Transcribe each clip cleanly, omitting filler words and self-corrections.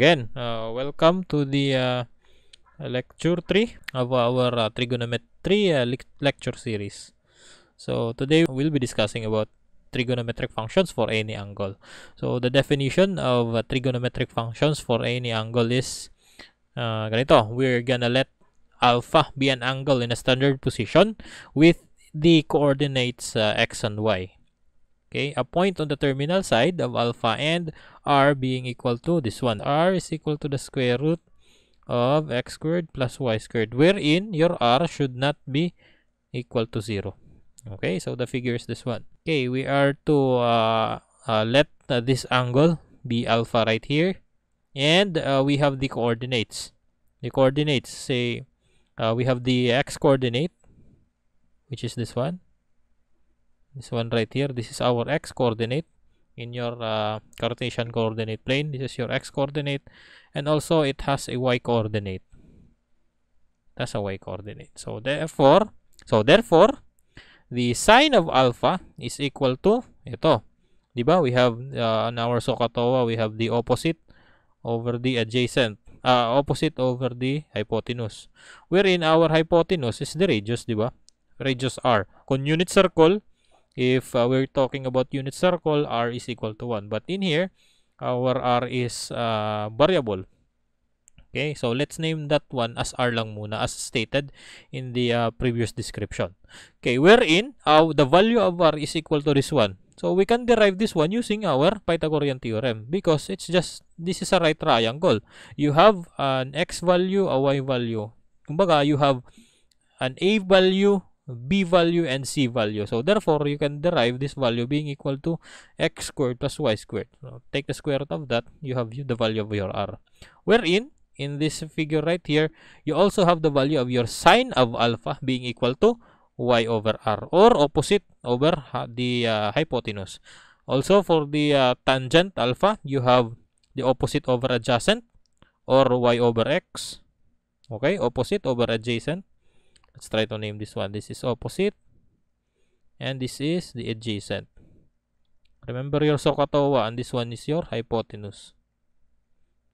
again. Welcome to the lecture 3 of our trigonometry lecture series. So today we'll be discussing about trigonometric functions for any angle. So the definition of trigonometric functions for any angle is ganito. We're gonna let alpha be an angle in a standard position with the coordinates x and y. Okay, a point on the terminal side of alpha and r being equal to this one. R is equal to the square root of x squared plus y squared, wherein your r should not be equal to 0. Okay, so the figure is this one. Okay, we are to let this angle be alpha right here, and we have the coordinates. The coordinates, say, we have the x coordinate, which is this one. This one right here, this is our x coordinate in your Cartesian coordinate plane. This is your x coordinate, and also it has a y coordinate. That's a y coordinate. So therefore, the sine of alpha is equal to ito. Diba? We have on our SOHCAHTOA, we have the opposite over the adjacent, opposite over the hypotenuse, wherein our hypotenuse is the radius, diba? Radius r. Kung unit circle, if we're talking about unit circle, r is equal to 1. But in here, our r is variable. Okay, so let's name that one as r lang muna, as stated in the previous description. Okay, wherein the value of r is equal to this one. So we can derive this one using our Pythagorean theorem, because it's just, this is a right triangle. You have an x value, a y value. Kumbaga, you have an a value, b value, and c value. So therefore, you can derive this value being equal to x squared plus y squared. So take the square root of that, you have the value of your r. Wherein, in this figure right here, you also have the value of your sine of alpha being equal to y over r, or opposite over the hypotenuse. Also, for the tangent alpha, you have the opposite over adjacent, or y over x. Okay, opposite over adjacent. Let's try to name this one. This is opposite, and this is the adjacent. Remember your SOHCAHTOA, and this one is your hypotenuse.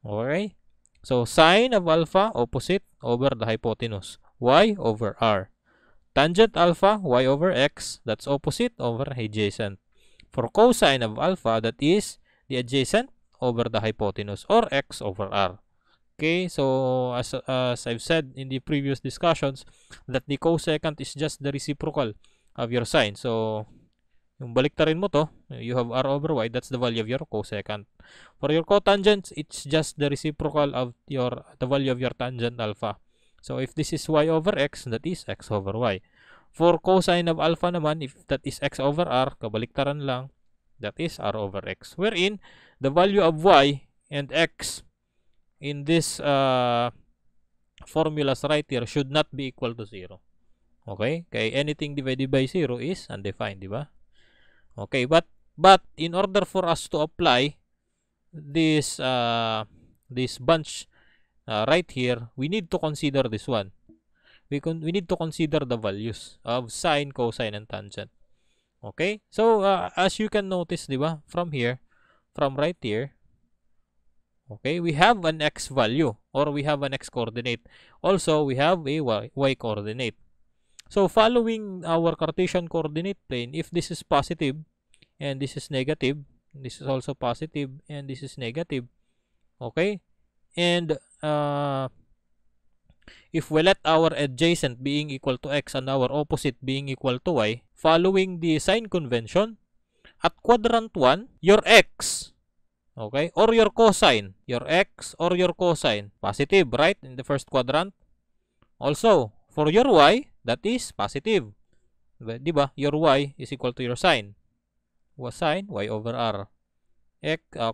Okay, so sine of alpha, opposite over the hypotenuse, y over r. Tangent alpha, y over x, that's opposite over adjacent. For cosine of alpha, that is the adjacent over the hypotenuse, or x over r. Okay, so as I've said in the previous discussions, that the cosecant is just the reciprocal of your sine. So, yung baliktarin mo to, you have r over y, that's the value of your cosecant. For your cotangent, it's just the reciprocal of the value of your tangent alpha. So, if this is y over x, that is x over y. For cosine of alpha naman, if that is x over r, kabaliktaran lang, that is r over x. Wherein, the value of y and x in this formulas right here should not be equal to 0. Okay? Kaya anything divided by 0 is undefined, di ba? Okay, but in order for us to apply this bunch right here, we need to consider this one. We need to consider the values of sine, cosine, and tangent. Okay? So, as you can notice, di ba? From here, from right here, okay, we have an x value, or we have an x coordinate. Also, we have a y coordinate. So, following our Cartesian coordinate plane, if this is positive, and this is negative, this is also positive, and this is negative, okay? And if we let our adjacent being equal to x and our opposite being equal to y, following the sign convention, at quadrant 1, your x, okay, or your cosine, your x or your cosine, positive, right, in the first quadrant. Also, for your y, that is positive. Diba? Your y is equal to your sine. Sine, y over r.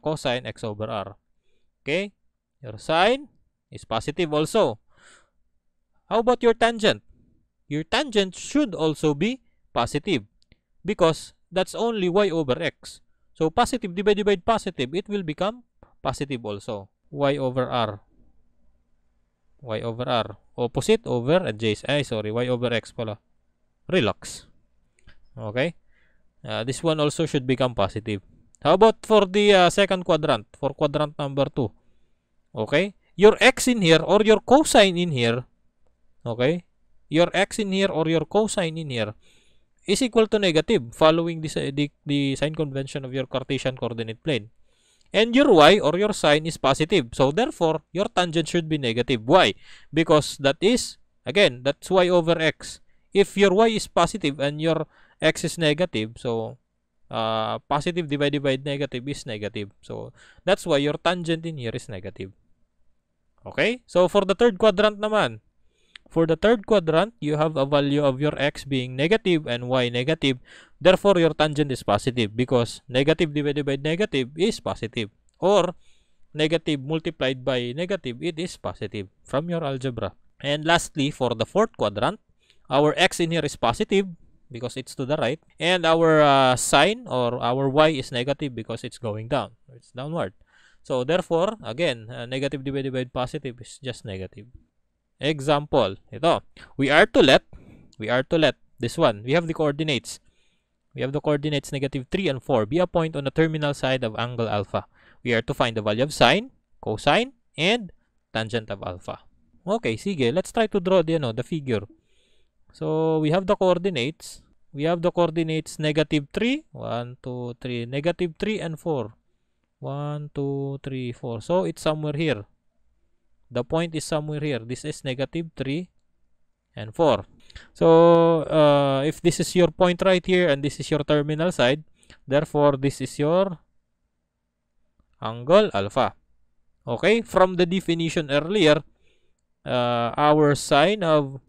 Cosine, x over r. Okay? Your sine is positive also. How about your tangent? Your tangent should also be positive, because that's only y over x. So, positive divided by positive, it will become positive also. Y over r. Y over r. Opposite over adjacent. Y over x pala. Relax. Okay? This one also should become positive. How about for the second quadrant? For quadrant number 2. Okay? Your x in here or your cosine in here, okay? Your x in here or your cosine in here is equal to negative following the sign convention of your Cartesian coordinate plane. And your y or your sine is positive. So therefore, your tangent should be negative. Why? Because that is, again, that's y over x. If your y is positive and your x is negative, so positive divided by negative is negative. So that's why your tangent in here is negative. Okay? So for the third quadrant naman, for the third quadrant, you have a value of your x being negative and y negative. Therefore, your tangent is positive because negative divided by negative is positive. Or negative multiplied by negative, it is positive from your algebra. And lastly, for the fourth quadrant, our x in here is positive because it's to the right. And our sine or our y is negative because it's going down. It's downward. So therefore, again, negative divided by positive is just negative. Example, ito. We are to let this one. We have the coordinates. We have the coordinates negative 3 and 4 be a point on the terminal side of angle alpha. We are to find the value of sine, cosine, and tangent of alpha. Okay, sige. Let's try to draw the figure. So, we have the coordinates. We have the coordinates negative 3, 1, 2, 3, negative 3 and 4. 1, 2, 3, 4. So, it's somewhere here. The point is somewhere here. This is negative 3 and 4. So, if this is your point right here and this is your terminal side, therefore, this is your angle alpha. Okay? From the definition earlier, our sine of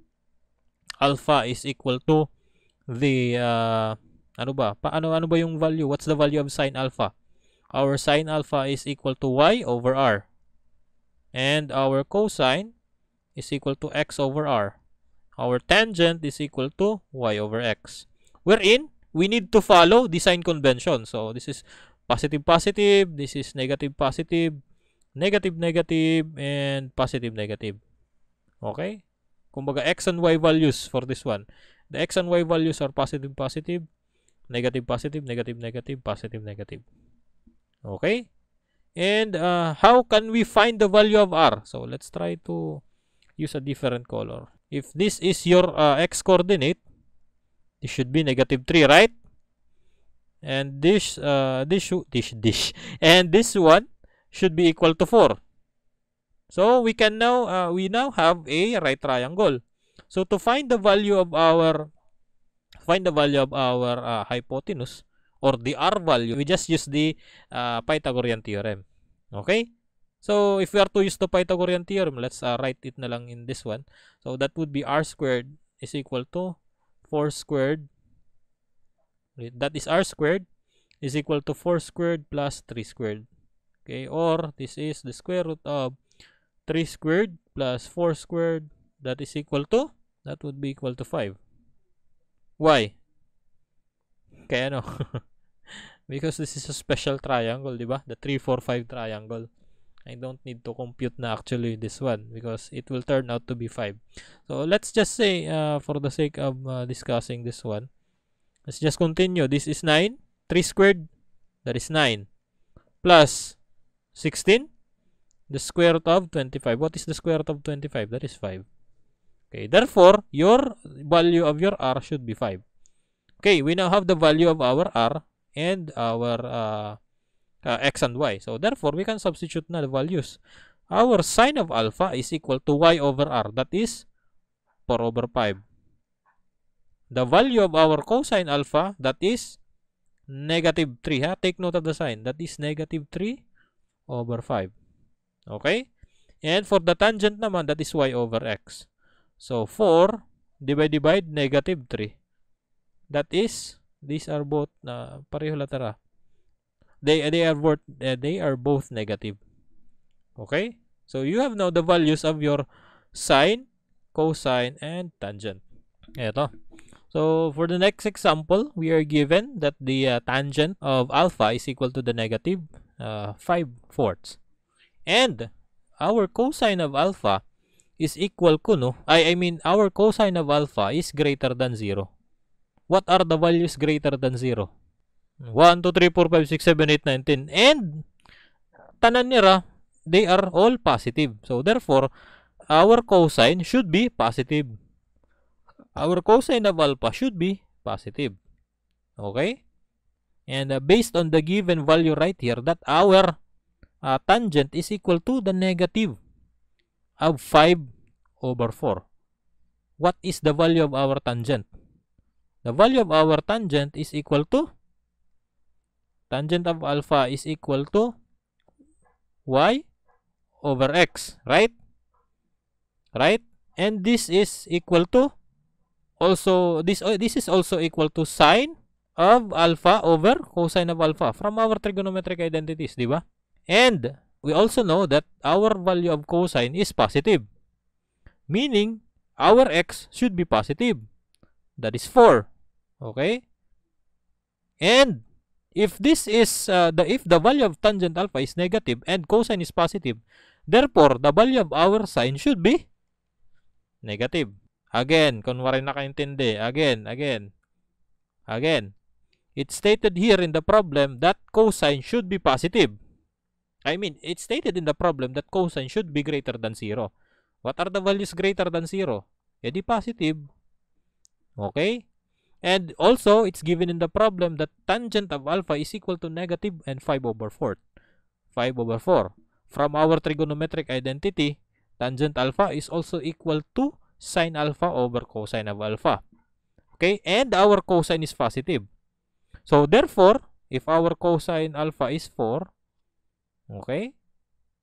alpha is equal to the, ano ba yung value? What's the value of sine alpha? Our sine alpha is equal to y over r. And our cosine is equal to x over r. Our tangent is equal to y over x. Wherein, we need to follow the sign convention. So, this is positive, positive. This is negative, positive. Negative, negative. And positive, negative. Okay? Kumbaga, x and y values for this one. The x and y values are positive, positive. Negative, positive. Negative, negative. Positive, negative. Okay? And how can we find the value of r? So, let's try to use a different color. If this is your x coordinate, this should be negative 3, right? And this and this one should be equal to 4. So we can now have a right triangle. So to find the value of our hypotenuse or the r value, we just use the Pythagorean theorem. Okay? So, if we are to use the Pythagorean theorem, let's write it na lang in this one. So, that would be r squared is equal to 4 squared. That is r squared is equal to 4 squared plus 3 squared. Okay, or this is the square root of 3 squared plus 4 squared. That is equal to, that would be equal to 5. Why? Kaya ano? Because this is a special triangle, di ba? The 3, 4, 5 triangle. I don't need to compute na actually this one because it will turn out to be 5. So, let's just say, for the sake of discussing this one, let's just continue. This is 9. 3 squared, that is 9. Plus 16, the square root of 25. What is the square root of 25? That is 5. Okay, therefore, your value of your r should be 5. Okay, we now have the value of our r and our x and y. So, therefore, we can substitute na the values. Our sine of alpha is equal to y over r. That is 4 over 5. The value of our cosine alpha, that is negative 3. Ha? Take note of the sign. That is negative 3 over 5. Okay? And for the tangent naman, that is y over x. So, 4 divided by negative 3. That is, these are both pareho latara. They are both negative. Okay? So, you have now the values of your sine, cosine, and tangent. Ito. So, for the next example, we are given that the tangent of alpha is equal to the negative 5/4. And our cosine of alpha is equal to, our cosine of alpha is greater than 0. What are the values greater than 0? 1, 2, 3, 4, 5, 6, 7, 8, 9, 10. And tanan nira they are all positive. So therefore, our cosine should be positive. Our cosine of alpha should be positive. Okay? And based on the given value right here, that our tangent is equal to the negative of 5/4. What is the value of our tangent? The value of our tangent is equal to, tangent of alpha is equal to y over x, right? Right? And this is equal to, also, this is also equal to sine of alpha over cosine of alpha from our trigonometric identities, di ba? And we also know that our value of cosine is positive, meaning our x should be positive. That is 4. Okay? And if this is if the value of tangent alpha is negative and cosine is positive, therefore the value of our sine should be negative. Again, kunwari nakaintindi. Again. It's stated here in the problem that cosine should be positive. I mean, it's stated in the problem that cosine should be greater than 0. What are the values greater than 0? Edi positive. Okay? And also, it's given in the problem that tangent of alpha is equal to negative and 5/4. 5/4. From our trigonometric identity, tangent alpha is also equal to sine alpha over cosine of alpha. Okay? And our cosine is positive. So, therefore, if our cosine alpha is 4, okay,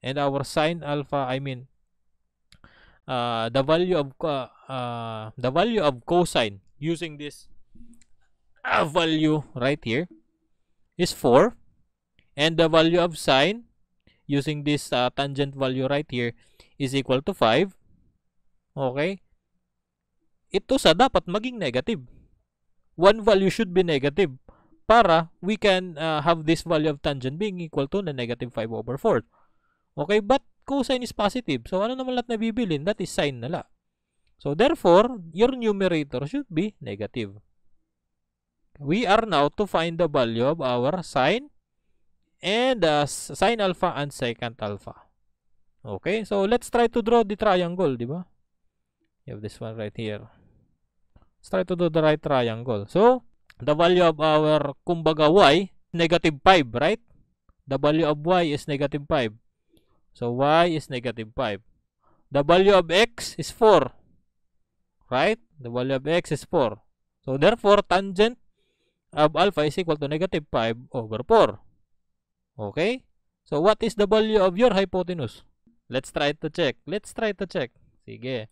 and our sine alpha, I mean, the value of cosine using this value right here is 4, and the value of sine using this tangent value right here is equal to 5. Okay? Ito sa dapat maging negative. One value should be negative para we can have this value of tangent being equal to the negative 5/4. Okay? But cosine is positive. So, ano naman lahat na bibilin? That is sine nala. So, therefore, your numerator should be negative. We are now to find the value of our sine and sine alpha and secant alpha. Okay? So, let's try to draw the triangle, di ba? You have this one right here. Let's try to do the right triangle. So, the value of our, kumbaga, y, negative 5, right? The value of y is negative 5. So, y is negative 5. The value of x is 4. Right? The value of x is 4. So, therefore, tangent of alpha is equal to negative 5/4. Okay? So, what is the value of your hypotenuse? Let's try to check. Sige.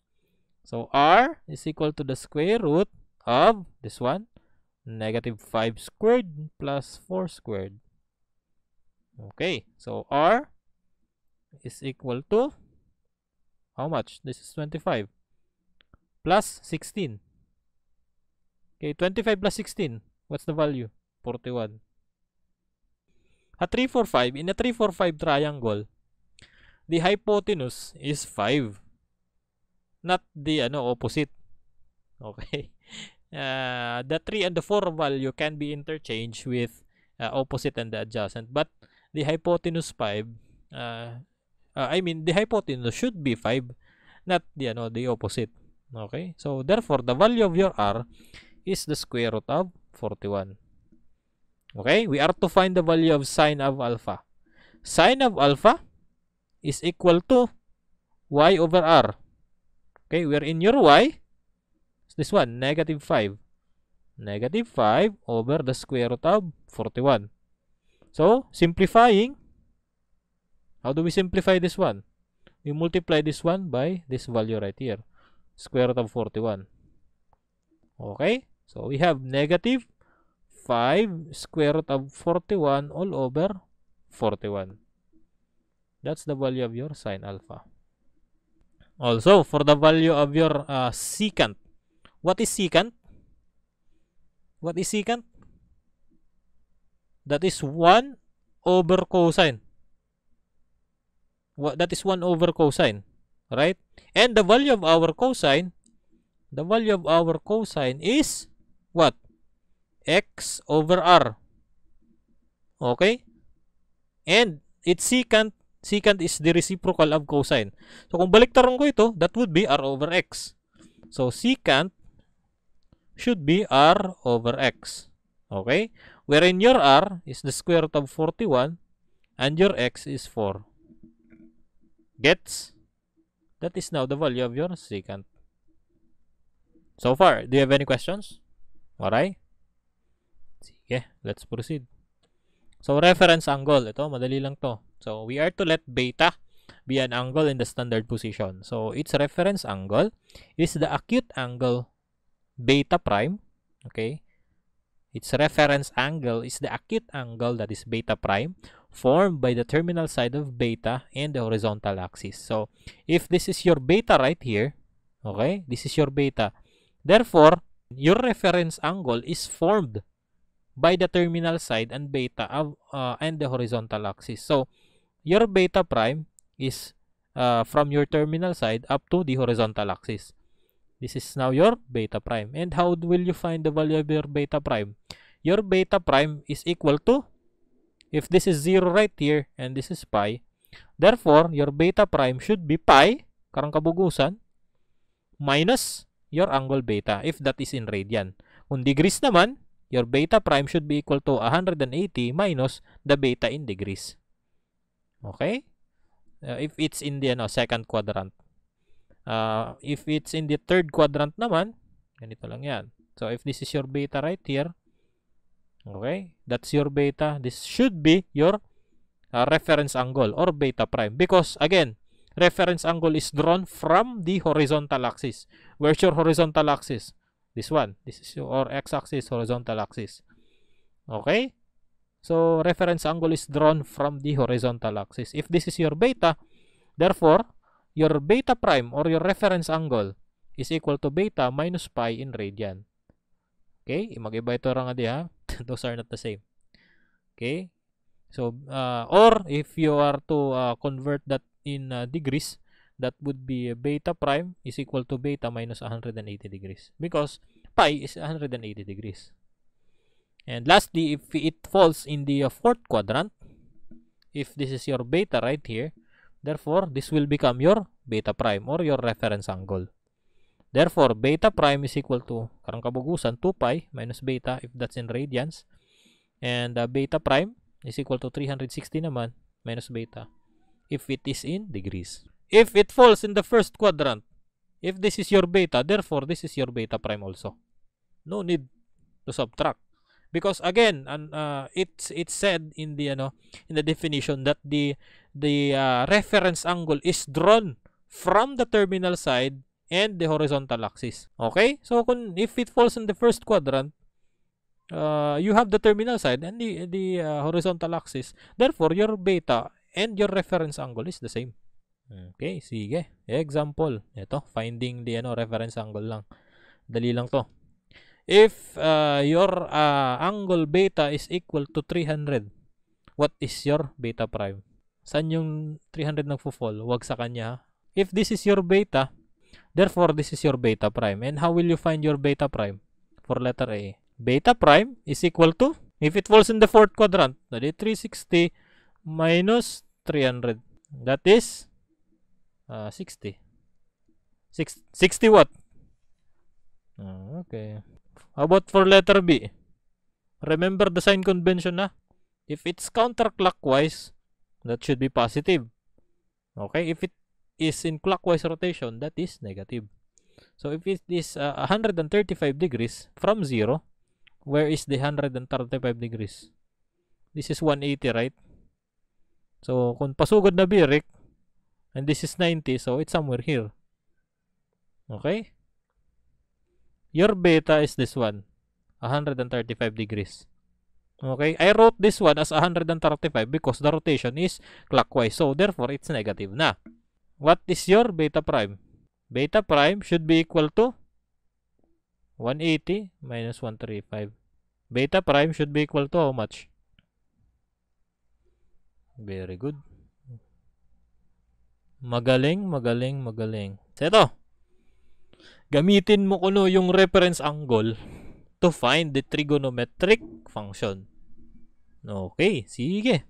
So, r is equal to the square root of this one, negative 5 squared plus 4 squared. Okay. So, r is equal to, how much? This is 25 plus 16. Okay, 25 plus 16. What's the value? 41. A 3, 4, 5. In a 3, 4, 5 triangle, the hypotenuse is 5. Not the opposite. Okay. The 3 and the 4 value can be interchanged with opposite and the adjacent. But the hypotenuse 5, the hypotenuse should be 5, not the opposite. Okay. So, therefore, the value of your r is the square root of 41. Okay. We are to find the value of sine of alpha. Sine of alpha is equal to y over r. Okay, we're in your y. This one, negative 5. Negative 5 over the square root of 41. So, simplifying, how do we simplify this one? We multiply this one by this value right here. Square root of 41. Okay, so we have negative 5 square root of 41 all over 41. That's the value of your sine alpha. Also, for the value of your secant. What is secant? What is secant? That is 1 over cosine. That is 1 over cosine. Right? And the value of our cosine, is what? X/r. Okay? And its secant Secant is the reciprocal of cosine. So, kung baliktaran ko ito, that would be r over x. So, secant should be r over x. Okay? Wherein your r is the square root of 41 and your x is 4. Gets? That is now the value of your secant. So far, do you have any questions? Alright? Sige, let's proceed. So, reference angle. Ito, madali lang to. So, we are to let beta be an angle in the standard position. So, its reference angle is the acute angle beta prime. Okay? Its reference angle is the acute angle, that is beta prime, formed by the terminal side of beta and the horizontal axis. So, if this is your beta right here, okay, this is your beta. Therefore, your reference angle is formed by the terminal side and beta and the horizontal axis. So, your beta prime is from your terminal side up to the horizontal axis. This is now your beta prime. And how will you find the value of your beta prime? Your beta prime is equal to, if this is 0 right here and this is pi, therefore, your beta prime should be pi, karang kabugusan, minus your angle beta, if that is in radian. Kung degrees naman, your beta prime should be equal to 180 minus the beta in degrees. Okay? If it's in the second quadrant. If it's in the third quadrant naman, ganito lang yan. So, if this is your beta right here, okay, that's your beta. This should be your reference angle or beta prime. Because, again, reference angle is drawn from the horizontal axis. Where's your horizontal axis? This one. This is your x-axis, horizontal axis. Okay? So, reference angle is drawn from the horizontal axis. If this is your beta, therefore, your beta prime or your reference angle is equal to beta minus pi in radian. Okay? Mag-iba ito nga di ha. Those are not the same. Okay? So, or if you are to convert that in degrees, that would be beta prime is equal to beta minus 180 degrees. Because pi is 180 degrees. And lastly, if it falls in the fourth quadrant, if this is your beta right here, therefore, this will become your beta prime or your reference angle. Therefore, beta prime is equal to, karang kabugusan, 2 pi minus beta if that's in radians. And beta prime is equal to 360 naman minus beta if it is in degrees. If it falls in the first quadrant, if this is your beta, therefore, this is your beta prime also. No need to subtract. Because again, it's said in the in the definition that the reference angle is drawn from the terminal side and the horizontal axis. Okay? So if it falls in the first quadrant, you have the terminal side and the horizontal axis. Therefore, your beta and your reference angle is the same. Okay, sige. Example. Ito, finding the reference angle lang. Dali lang to. If your angle beta is equal to 300, what is your beta prime? Saan yung 300 nagfo-fall? Huwag sa kanya. If this is your beta, therefore this is your beta prime. And how will you find your beta prime? For letter A. Beta prime is equal to, if it falls in the fourth quadrant, that is 360 minus 300. That is 60. 60 what? Okay. How about for letter B? Remember the sign convention na? If it's counterclockwise, that should be positive. Okay? If it is in clockwise rotation, that is negative. So, if it is 135 degrees from 0, where is the 135 degrees? This is 180, right? So, kung pasugod na birik, and this is 90, so it's somewhere here. Okay? Your beta is this one, 135 degrees. Okay? I wrote this one as 135 because the rotation is clockwise. So, therefore, it's negative na. What is your beta prime? Beta prime should be equal to 180 minus 135. Beta prime should be equal to how much? Very good. Magaling, magaling, magaling. So, ito. Gamitin mo kuno yung reference angle to find the trigonometric function. Okay, sige.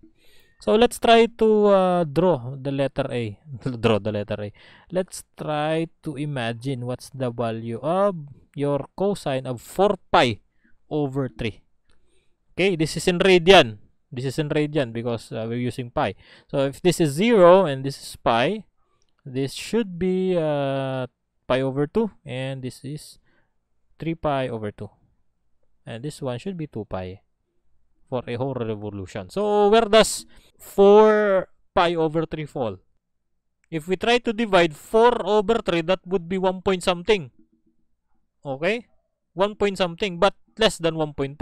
So let's try to draw the letter A. Draw the letter A. Let's try to imagine what's the value of your cosine of 4 pi over 3. Okay, this is in radian. This is in radian because we're using pi. So if this is 0 and this is pi, this should be pi over 2, and this is 3 pi over 2. And this one should be 2 pi for a whole revolution. So where does 4 pi over 3 fall? If we try to divide 4 over 3, that would be 1 point something. Okay? 1 point something, but less than 1.5.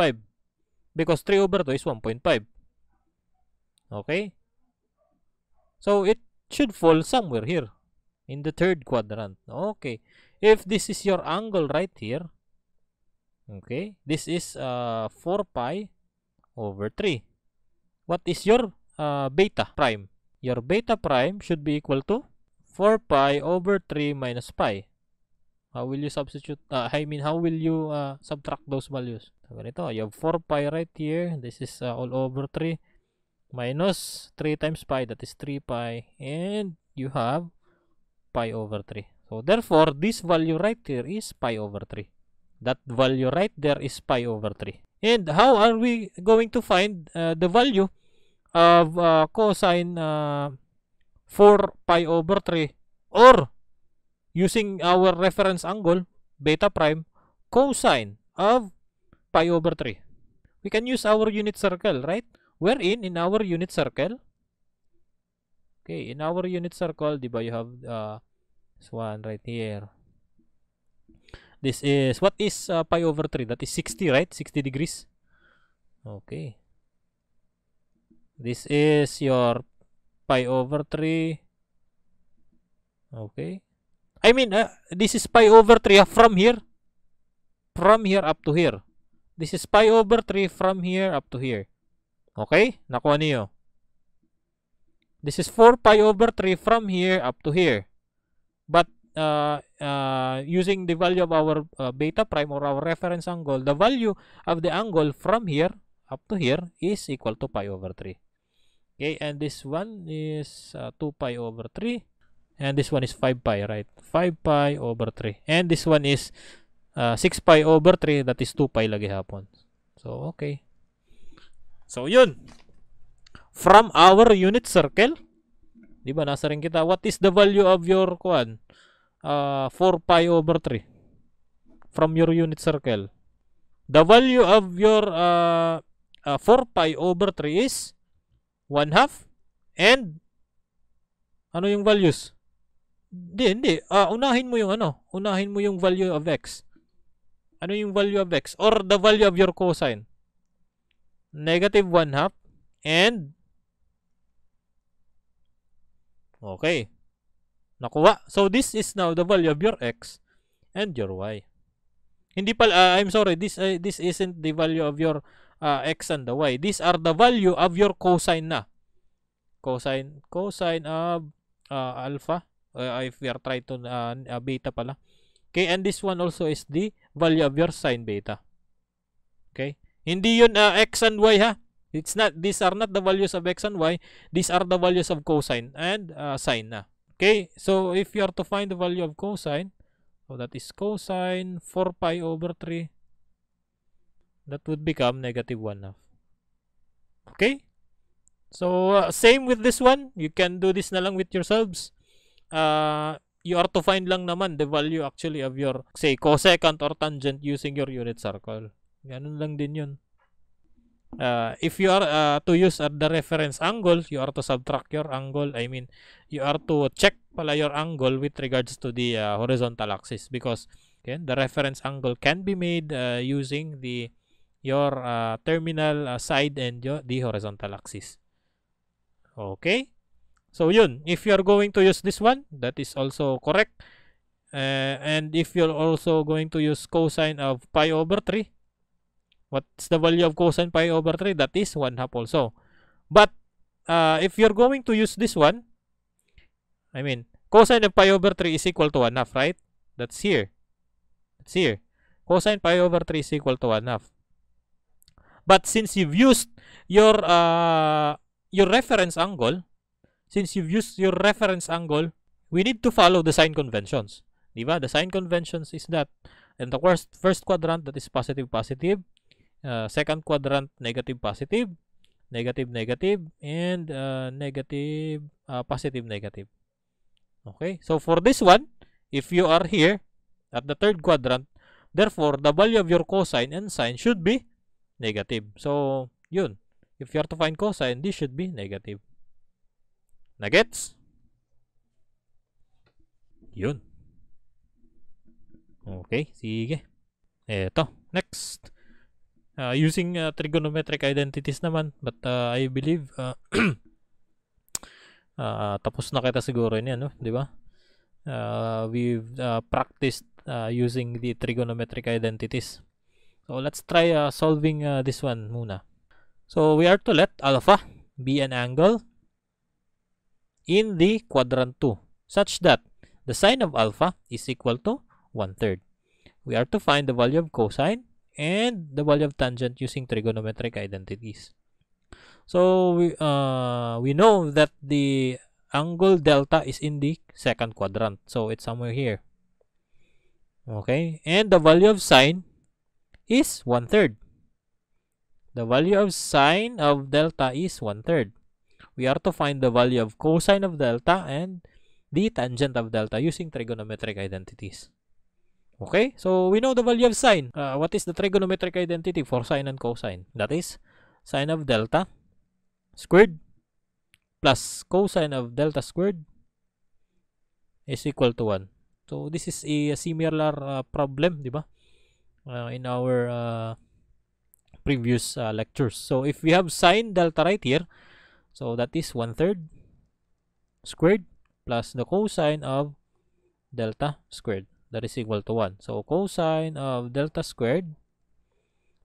Because 3 over 2 is 1.5. Okay? So it should fall somewhere here in the third quadrant. Okay. If this is your angle right here, okay, this is 4 pi over 3. What is your beta prime? Your beta prime should be equal to 4 pi over 3 minus pi. How will you substitute? How will you subtract those values? So, ganito, you have 4 pi right here. This is all over 3 minus 3 times pi. That is 3 pi. And you have pi over 3. So, therefore, this value right here is pi over 3. That value right there is pi over 3. And how are we going to find the value of cosine 4 pi over 3, or using our reference angle beta prime cosine of pi over 3? We can use our unit circle, right? Wherein in our unit circle, okay, in our unit circle, diba, you have this one right here. This is, what is pi over 3? That is 60, right? 60 degrees. Okay. This is your pi over 3. Okay. I mean, this is pi over 3 from here. From here up to here. This is pi over 3 from here up to here. Okay? Nakuha niyo. This is 4 pi over 3 from here up to here. But using the value of our beta prime or our reference angle, the value of the angle from here up to here is equal to pi over 3. Okay, and this one is 2 pi over 3. And this one is 5 pi, right? 5 pi over 3. And this one is 6 pi over 3. That is 2 pi lagi hapon. So, okay. So, yun. From our unit circle, diba, nasa rin kita, what is the value of your 4 pi over 3 from your unit circle? The value of your 4 pi over 3 is 1/2. And ano yung values? Hindi. Unahin mo yung unahin mo yung value of x. Ano yung value of x? Or the value of your cosine? Negative 1/2 and okay. Nakuha. So this is now the value of your x and your y. Hindi pala, I'm sorry, this isn't the value of your x and the y. These are the value of your cosine na. Cosine of alpha. If we are trying to beta pala. Okay, and this one also is the value of your sine beta. Okay? Hindi yun x and y, ha. It's not, these are not the values of x and y. These are the values of cosine and sine na. Okay? So if you are to find the value of cosine, so that is cosine 4 pi over 3. That would become negative 1/2. Okay? So same with this one. You can do this na lang with yourselves. You are to find lang naman the value actually of your, say, cosecant or tangent using your unit circle. Ganun lang din yun. If you are to use the reference angle, you are to subtract your angle. I mean, you are to check pala your angle with regards to the horizontal axis, because again, the reference angle can be made using your terminal side and the horizontal axis. Okay? So yun, if you are going to use this one, that is also correct. And if you're also going to use cosine of pi over 3, what's the value of cosine pi over 3? That is 1/2 also. But if you're going to use this one, I mean, cosine of pi over 3 is equal to 1/2, right? That's here. That's here. Cosine pi over 3 is equal to 1/2. But since you've used your your reference angle, since you've used your reference angle, we need to follow the sign conventions. Diba? The sign conventions is that in the first quadrant, that is positive, positive. Second quadrant, negative, positive, negative, negative, and negative, positive, negative. Okay, so for this one, if you are here at the third quadrant, therefore the value of your cosine and sine should be negative. So yun, if you are to find cosine, this should be negative. Nagets? Yun. Okay, sige. Eto, next. Using trigonometric identities naman, but I believe tapos na kita siguro niya, no? Di ba? We've practiced using the trigonometric identities. So let's try solving this one muna. So we are to let alpha be an angle in the quadrant 2 such that the sine of alpha is equal to 1/3. We are to find the value of cosine and the value of tangent using trigonometric identities. So we know that the angle delta is in the second quadrant. So it's somewhere here. Okay. And the value of sine is 1/3. The value of sine of delta is 1/3. We are to find the value of cosine of delta and the tangent of delta using trigonometric identities. Okay, so we know the value of sine. What is the trigonometric identity for sine and cosine? That is sine of delta squared plus cosine of delta squared is equal to 1. So this is a similar problem, di ba? In our previous lectures. So if we have sine delta right here, so that is 1/3 squared plus the cosine of delta squared. That is equal to 1. So cosine of delta squared,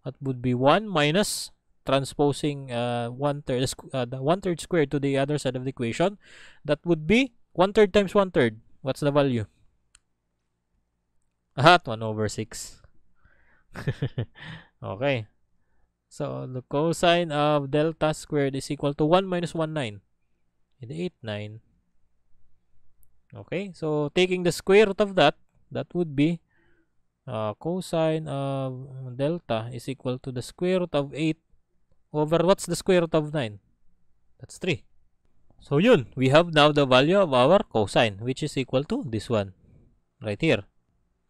that would be 1 minus transposing 1/3, the 1/3 squared to the other side of the equation. That would be 1/3 times 1/3. What's the value? 1/6. Okay. So the cosine of delta squared is equal to 1 minus 1, 9. 8, 9. Okay. So taking the square root of that, that would be cosine of delta is equal to the square root of 8 over what's the square root of 9? That's 3. So yun, we have now the value of our cosine, which is equal to this one right here.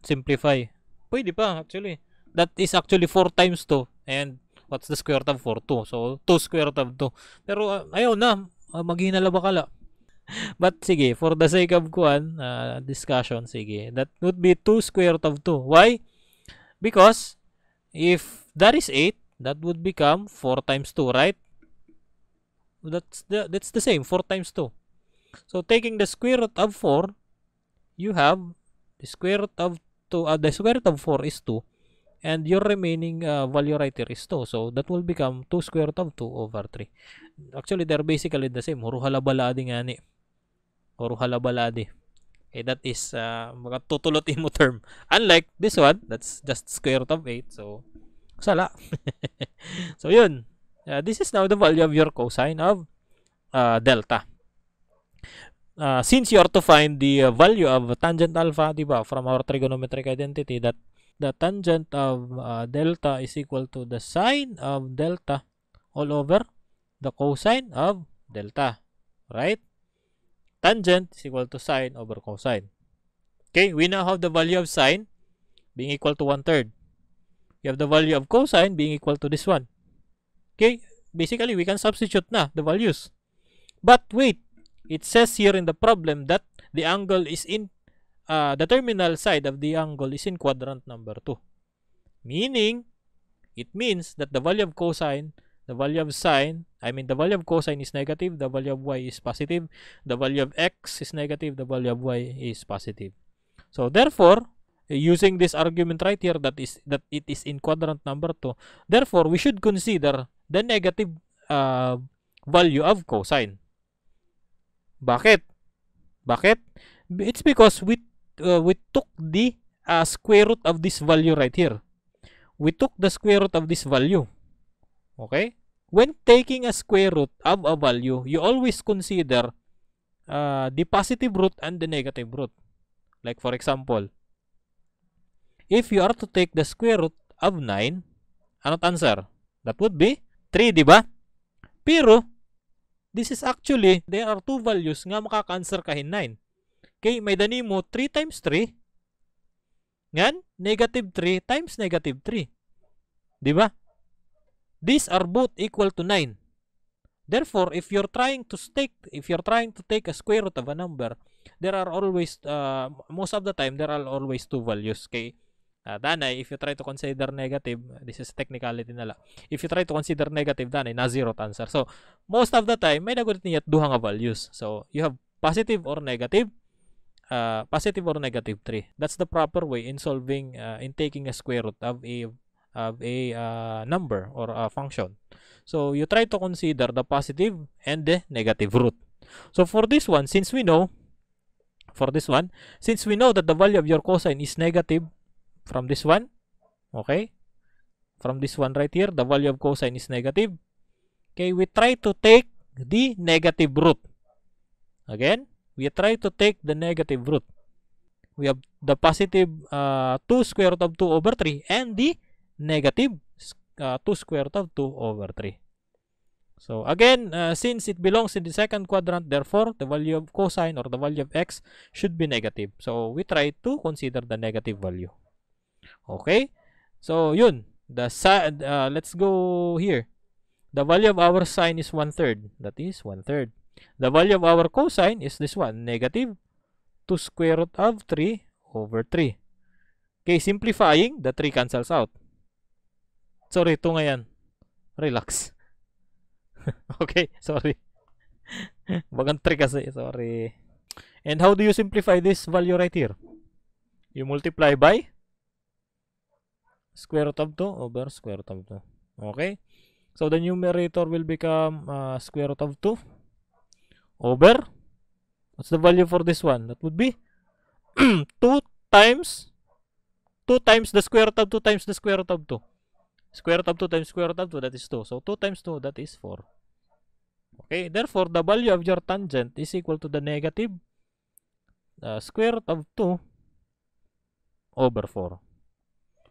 Simplify. Pwede pa actually. That is actually 4 times 2. And what's the square root of 4? 2. So 2 square root of 2. Pero ayaw na. Maghinala bakala. But sige, for the sake of discussion, sige, that would be 2 square root of 2. Why? Because if that is 8, that would become 4 times 2, right? That's the same, 4 times 2. So taking the square root of 4, you have the square root of 2, the square root of 4 is 2, and your remaining value right here is 2. So that will become 2 square root of 2 over 3. Actually, they're basically the same. Huro halabaladi nga ni. Huro halabaladi. Okay, that is mga tutulutin mo term. Unlike this one, that's just square root of 8. So, sala. So, yun. This is now the value of your cosine of delta. Since you are to find the value of tangent alpha, diba, from our trigonometric identity, that the tangent of delta is equal to the sine of delta all over the cosine of delta, right? Tangent is equal to sine over cosine. Okay, we now have the value of sine being equal to 1/3. We have the value of cosine being equal to this one. Okay, basically we can substitute na the values. But wait, it says here in the problem that the angle is in the terminal side of the angle is in quadrant number 2. Meaning, it means that the value of cosine, the value of sine, the value of cosine is negative, the value of y is positive, the value of x is negative, the value of y is positive. So therefore, using this argument right here that it is in quadrant number 2, therefore we should consider the negative value of cosine. Bakit? It's because we took the square root of this value right here. We took the square root of this value. Okay? when taking a square root of a value, you always consider the positive root and the negative root. Like for example, if you are to take the square root of 9, ano't answer? That would be 3, di ba? Pero, this is actually, there are two values nga makaka-answer kahin 9. Okay, may dani mo 3 times 3. Ngan, negative 3 times negative 3. Di ba? These are both equal to 9. Therefore, if you're trying to take a square root of a number, there are always, most of the time, there are always two values. Okay? Danay, if you try to consider negative, this is technicality nala. If you try to consider negative, danay, na zero answer. So, most of the time, may nagulit niya duha nga values. So, you have positive or negative 3. That's the proper way in solving, in taking a square root of a number or a function. So, you try to consider the positive and the negative root. So, for this one, since we know that the value of your cosine is negative from this one, okay? From this one right here, the value of cosine is negative. Okay, we try to take the negative root. Again, we try to take the negative root. We have the positive 2 square root of 2 over 3 and the negative 2 square root of 2 over 3. So again, since it belongs in the second quadrant, therefore the value of cosine or the value of x should be negative. So we try to consider the negative value. Okay? So yun, let's go here. The value of our sine is 1/3. That is 1/3. The value of our cosine is this one, negative 2 square root of 3 over 3. Okay, simplifying, the 3 cancels out. Sorry, 2 nga yan. Relax. Okay, sorry. Bagang 3 kasi, sorry. And how do you simplify this value right here? You multiply by square root of 2 over square root of 2. Okay? So, the numerator will become square root of 2 over, what's the value for this one? That would be 2 times the square root of 2 times the square root of 2. Square root of 2 times square root of 2, that is 2. So, 2 times 2, that is 4. Okay, therefore, the value of your tangent is equal to the negative square root of 2 over 4.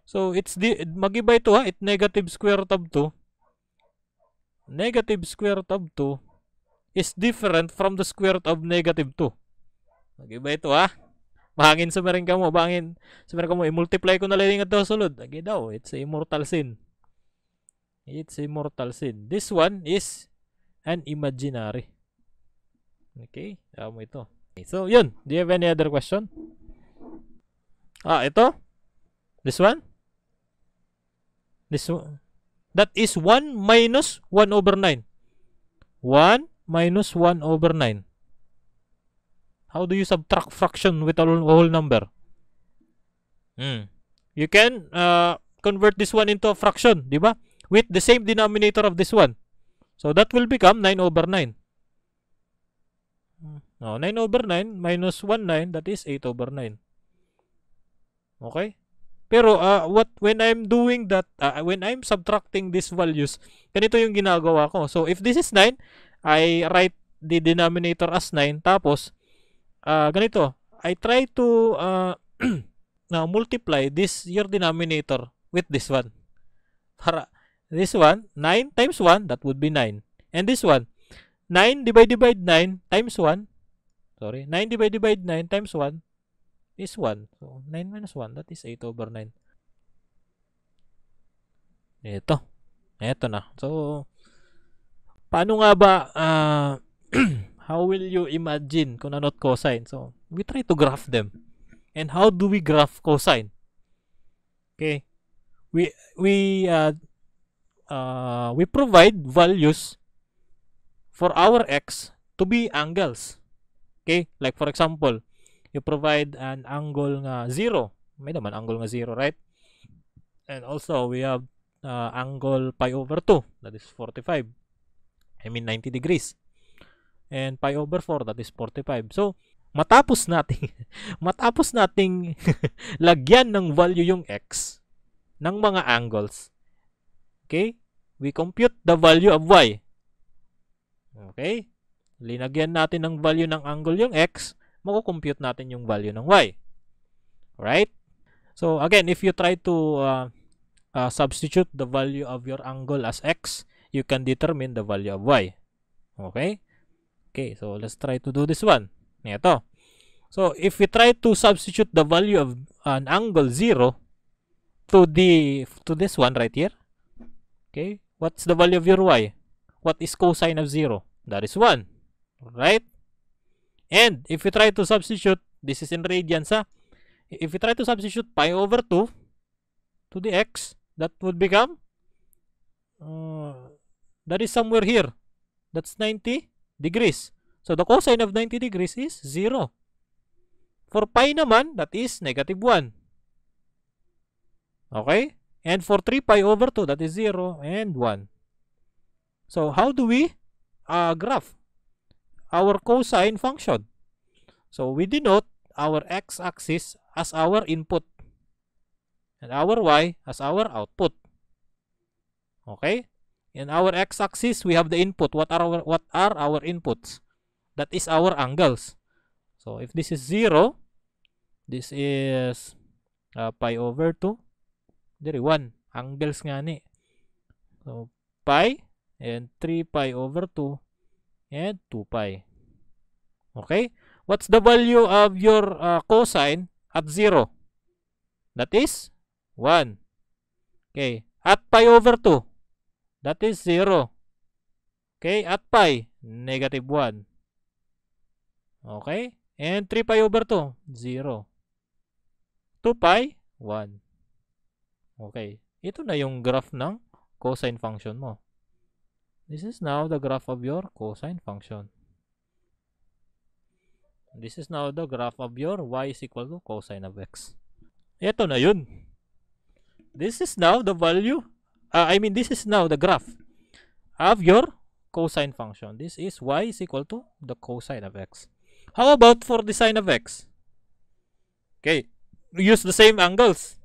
So, it's mag-iba ito ha, it's negative square root of 2. Negative square root of 2 is different from the square root of negative 2. Mag-iba ito ha. Mahangin sa meron ka mo, i-multiply ko na lang ito sulod. Lagi daw, it's immortal sin. It's immortal sin. This one is an imaginary. Okay, mo ito. Okay, so, yun. Do you have any other question? Ito. This one. This one. That is 1 minus 1 over 9. 1 minus 1 over 9. How do you subtract fraction with a whole number? You can convert this one into a fraction, di ba? With the same denominator of this one. So that will become 9 over 9. Now, 9 over 9 minus 1, 9, that is 8 over 9. Okay? Pero when I'm doing that, when I'm subtracting these values, ganito yung ginagawa ko. So if this is 9, I write the denominator as 9. Tapos, ganito, I try to now multiply your denominator with this one. Para this one, 9 times 1, that would be 9. And this one, 9 divide 9 times 1. Sorry, 9 divide 9 times 1 is 1. So, 9 minus 1, that is 8 over 9. Ito na. So, paano nga ba, how will you imagine kung ano't cosine? So, we try to graph them. And how do we graph cosine? Okay. We provide values for our x to be angles. Okay? Like for example, you provide an angle nga 0. May naman angle nga 0, right? And also, we have angle pi over 2. That is 45. I mean 90 degrees. And pi over 4, that is 45. So, matapos nating lagyan ng value yung x ng mga angles. Okay? we compute the value of y. Okay? Linagyan natin ng value ng angle yung x, mako-compute natin yung value ng y. Right? So again, if you try to substitute the value of your angle as x, you can determine the value of y. Okay? Okay, so let's try to do this one. Ito. So if we try to substitute the value of an angle 0 to this one right here, okay, what's the value of your y? What is cosine of 0? That is 1, right? And if we try to substitute, this is in radians, if we try to substitute pi over 2 to the x, that would become, that is somewhere here. That's 90 degrees. So the cosine of 90 degrees is 0. For pi naman, that is negative 1. Okay? And for 3 pi over 2, that is 0 and 1. So how do we graph our cosine function? So we denote our x-axis as our input and our y as our output. Okay? In our x-axis, we have the input. What are our inputs? That is our angles. So if this is 0, this is pi over 2. There 1. Angles nga ni. So pi and 3 pi over 2 and 2 pi. Okay? What's the value of your cosine at 0? That is 1. Okay. At pi over 2, that is 0. Okay. At pi, negative 1. Okay. And 3 pi over 2, 0. 2 pi, 1. Okay. Ito na yung graph ng cosine function mo. This is now the graph of your cosine function. This is now the graph of your y is equal to cosine of x. Ito na yun. This is now the value, this is now the graph of your cosine function. This is y is equal to the cosine of x. How about for the sine of x? Okay. We use the same angles.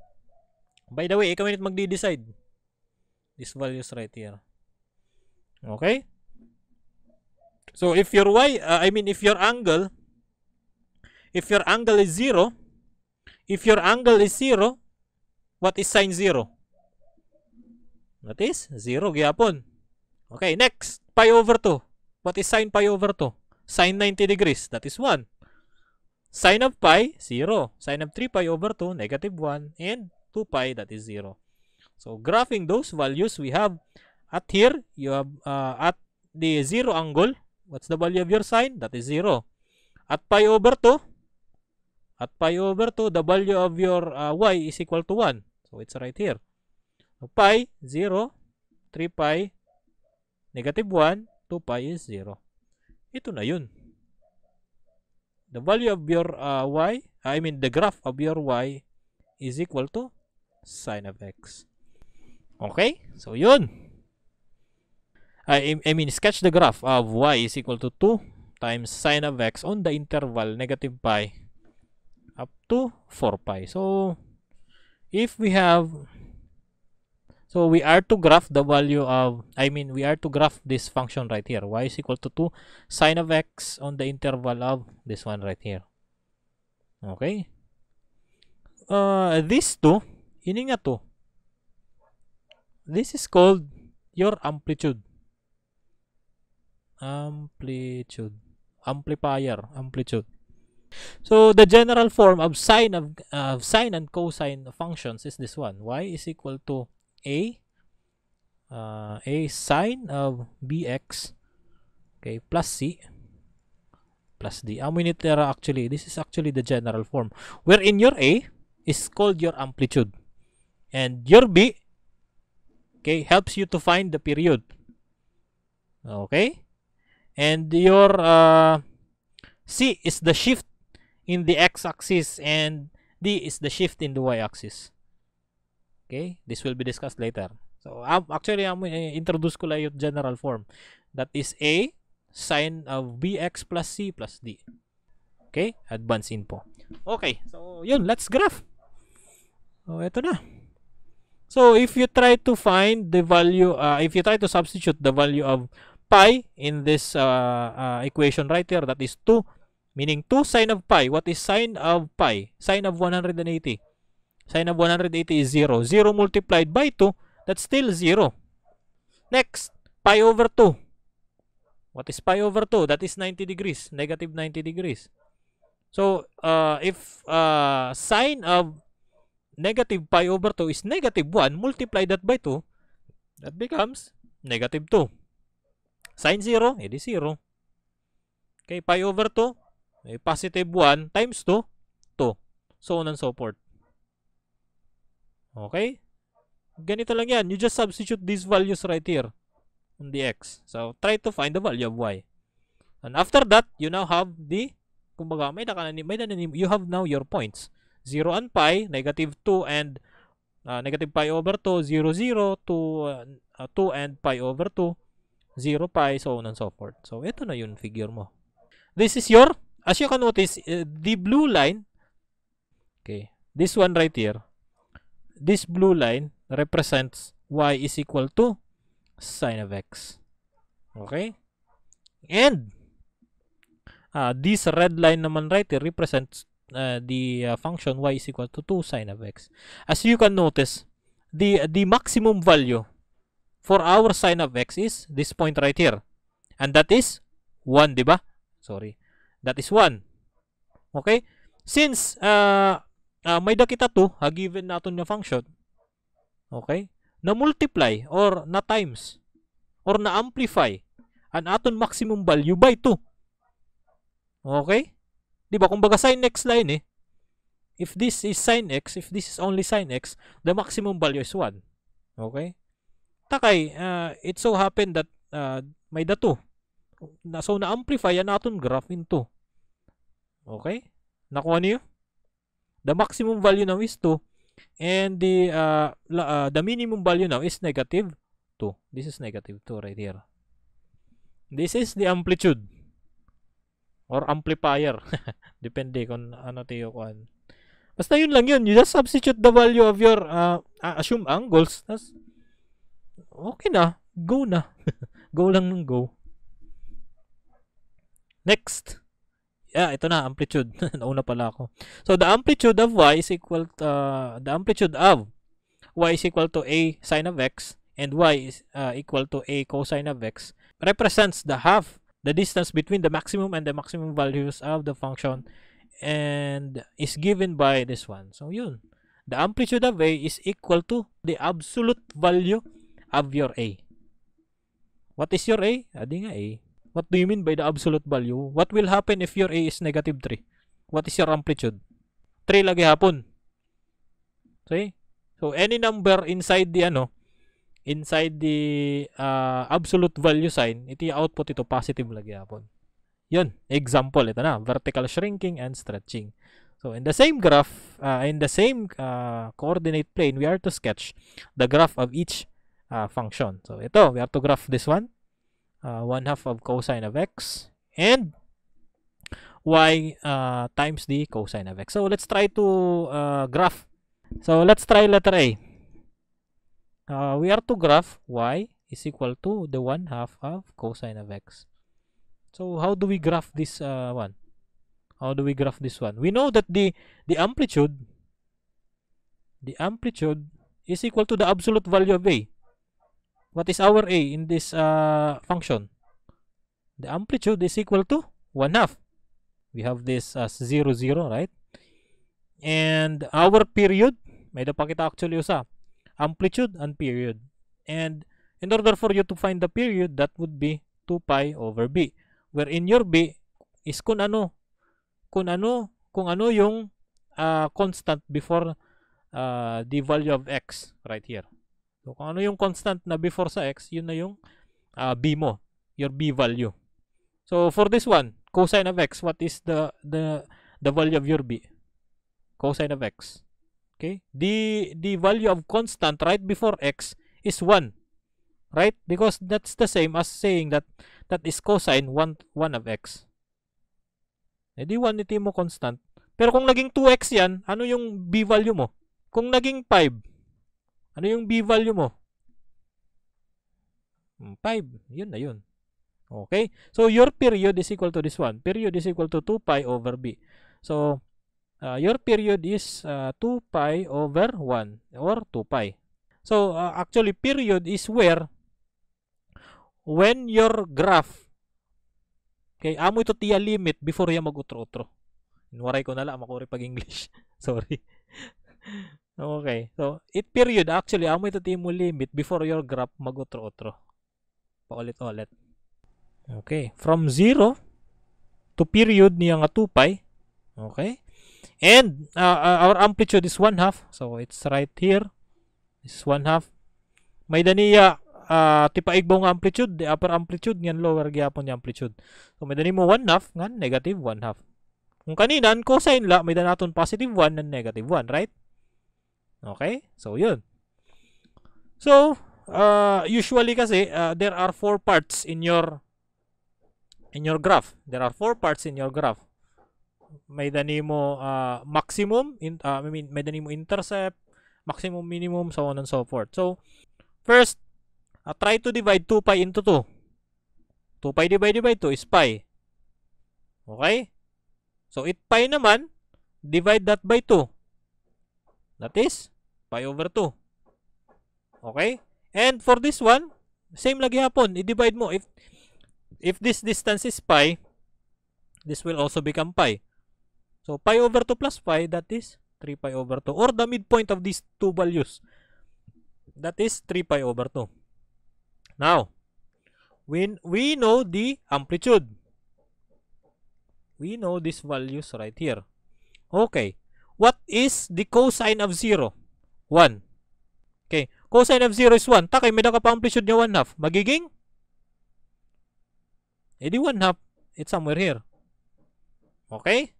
By the way, ikaw yung magdi-decide. This value is right here. Okay? So if your y, if your angle is 0, what is sine 0? That is 0 gyapon. Okay, next, pi over 2. What is sine pi over 2? Sine 90 degrees, that is 1. Sine of pi, 0. Sine of 3 pi over 2, negative 1. And 2 pi, that is 0. So graphing those values, we have at here, you have at the 0 angle, what's the value of your sine? That is 0. At pi over 2, the value of your y is equal to 1. So it's right here. So pi, 0. 3 pi, negative 1. 2 pi is 0. Ito na yun. The value of your the graph of your y is equal to sine of x. Okay? So yun. Sketch the graph of y is equal to 2 times sine of x on the interval negative pi up to 4 pi. So if we have, so we are to graph the value of, we are to graph this function right here. Y is equal to 2 sine of x on the interval of this one right here. Okay? These two, ini nga to. This is called your amplitude. Amplitude. So the general form of sine and cosine functions is this one. Y is equal to a sine of bx, okay, plus c plus d. Actually, this is actually the general form, wherein your a is called your amplitude and your b, okay, helps you to find the period. Okay, and your c is the shift in the x-axis and d is the shift in the y-axis. Okay, this will be discussed later. So actually, introduce ko lang yung general form. That is a sine of bx plus c plus d. Okay, advanced info. Okay, so yun, let's graph. So ito na. So if you try to find the value, if you try to substitute the value of pi in this equation right here, that is 2, meaning 2 sine of pi. What is sine of pi? Sine of 180. Sine of 180 is 0. 0 multiplied by 2, that's still 0. Next, pi over 2. What is pi over 2? That is 90 degrees, negative 90 degrees. So, if sine of negative pi over 2 is negative 1, multiply that by 2, that becomes negative 2. Sine 0, edi 0. Okay, pi over 2, positive 1 times 2, 2. So on and so forth. Okay? Ganito lang yan. You just substitute these values right here on the x. So, try to find the value of y. And after that, you now have the, kumbaga, you have now your points. 0 and pi, negative 2 and negative pi over 2, 0, 0, 2 and pi over 2, 0 pi, so on and so forth. So, ito na yung figure mo. This is your, as you can notice, the blue line, okay, this one right here, this blue line represents y is equal to sine of x. Okay? And this red line naman right here represents the function y is equal to 2 sine of x. As you can notice, the maximum value for our sine of x is this point right here. And that is 1, diba? Sorry. That is 1. Okay? Since may dakita 2, given natin na function, okay, na multiply or na times or na amplify an aton maximum value by 2. Okay? Diba? Kung baga sin x line if this is sin x, if this is only sin x, the maximum value is 1. Okay? Takay, it so happened that may da 2. So na-amplify an aton graph in 2. Okay? Nakuha niyo? The maximum value now is 2. And the minimum value now is negative 2. This is negative 2 right here. This is the amplitude or amplifier. Depende kung ano tayo kuan. Basta yun lang yun. You just substitute the value of your assumed angles. Tas, okay na. Go na. Go lang ng go. Next. Yeah, ito na, amplitude. Nauna pala ako. So, the amplitude of y is equal to, a sine of x and y is equal to a cosine of x represents the half, the distance between the maximum and the maximum values of the function, and is given by this one. So, yun. The amplitude of a is equal to the absolute value of your a. What is your a? Adi nga a. What do you mean by the absolute value? What will happen if your a is negative 3? What is your amplitude? 3 lagi hapon. Okay? So, any number inside the absolute value sign, iti output ito positive lagi hapon. Yun, example, ito na, vertical shrinking and stretching. So, in the same graph, in the same coordinate plane, we are to sketch the graph of each function. So, ito, we have to graph this one. 1/2 of cosine of x and y times the cosine of x. So, let's try to graph. So, let's try letter A. We are to graph y is equal to the 1/2 of cosine of x. So, how do we graph this one? How do we graph this one? We know that the amplitude is equal to the absolute value of a. What is our a in this function? The amplitude is equal to 1/2. We have this as 0, 0, right? And our period, may dapakita actually usa, amplitude and period. And in order for you to find the period, that would be 2 pi over b. Wherein your b is kung ano yung constant before the value of x right here. So, kung ano yung constant na before sa x, yun na yung b mo, your b value. So, for this one, cosine of x, what is the value of your b? Cosine of x. Okay? The value of constant right before x is 1. Right? Because that's the same as saying that is cosine 1 of x. Eh, di 1 iti mo constant. Pero kung naging 2x yan, ano yung b value mo? Kung naging 5, Ano yung B value mo? 5. Yun na yun. Okay? So, your period is equal to this one. Period is equal to 2 pi over B. So, your period is 2 pi over 1 or 2 pi. So, actually, period is where when your graph, okay, amo ito tiya limit before yan mag-utro-utro. Inwaray ko na lang, makuri pag-English. Sorry. Okay. So, period, actually, amo ito tiya mo limit before your graph mag-utro-utro. Paulit-ulit. Okay. From 0 to period niya nga 2 pi. Okay. And our amplitude is 1/2. So, it's right here. This is 1/2. May daniya tipaigbaw nga amplitude, the upper amplitude, ngan lower gyapon yung amplitude. So, may dani mo 1/2, ngan negative 1/2. Kung kanina, ang cosine la, may danaton positive 1 and negative 1, right? Okay? So, yun. So, usually kasi, there are 4 parts in your graph. There are 4 parts in your graph. May dani mo maximum, may dani mo intercept, maximum, minimum, so on and so forth. So, first, try to divide 2 pi into 2. 2 pi divided by 2 is pi. Okay? So, 8 pi naman, divide that by 2. That is pi over 2. Okay? And for this one, same lagi hapon. I-divide mo. If this distance is pi, this will also become pi. So, pi over 2 plus pi, that is 3 pi over 2. Or the midpoint of these two values. That is 3 pi over 2. Now, we know the amplitude. We know these values right here. Okay. What is the cosine of 0? 1. Okay. Cosine of 0 is 1. Takay, may naka pa amplitude niya 1/2. Magiging? Edi 1/2. It's somewhere here. Okay?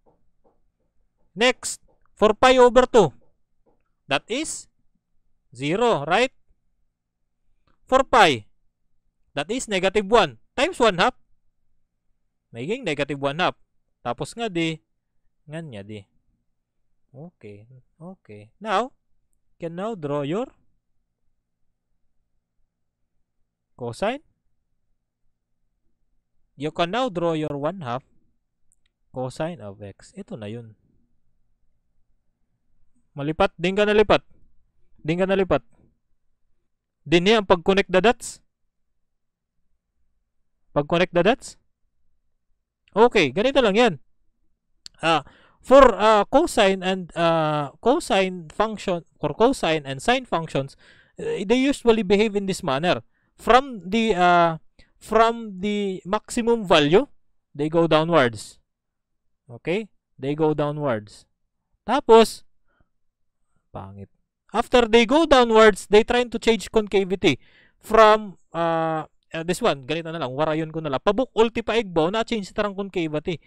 Next, for pi over 2. That is 0, right? For pi, that is negative 1 times 1/2. Magiging negative 1/2. Tapos nga di, nganya di. Okay. Okay. Now, can now draw your cosine. You can now draw your 1/2 cosine of x. Ito na yun. Malipat? Din ka nalipat. Din ka nalipat. Din niya ang pag-connect the dots. Pag-connect the dots. Okay, ganito lang yan. For cosine and cosine function, for cosine and sine functions, they usually behave in this manner. From the maximum value, they go downwards. Okay? They go downwards. Tapos, pangit. After they go downwards, they try to change concavity from this one, ganito na lang, warayon ko na lang. Pabuk ulti pa igbaw, na-change tarang concavity.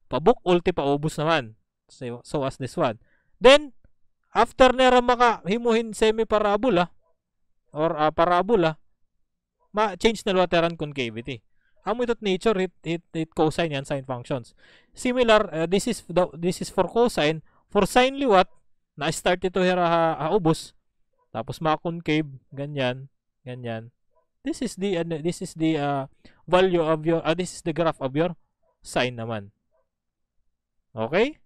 Pabuk ulti pa ubos naman. So as this one. Then, after nera makahimuhin semi-parabola, or parabola, ma-change na luwateran concavity. Amo itot nature, it cosine yan, sine functions. Similar, this is for cosine. For sine liwat, na-start ito hera ubos. Tapos ma-concave, ganyan, ganyan. This is the value of your this is the graph of your sine naman. Okay?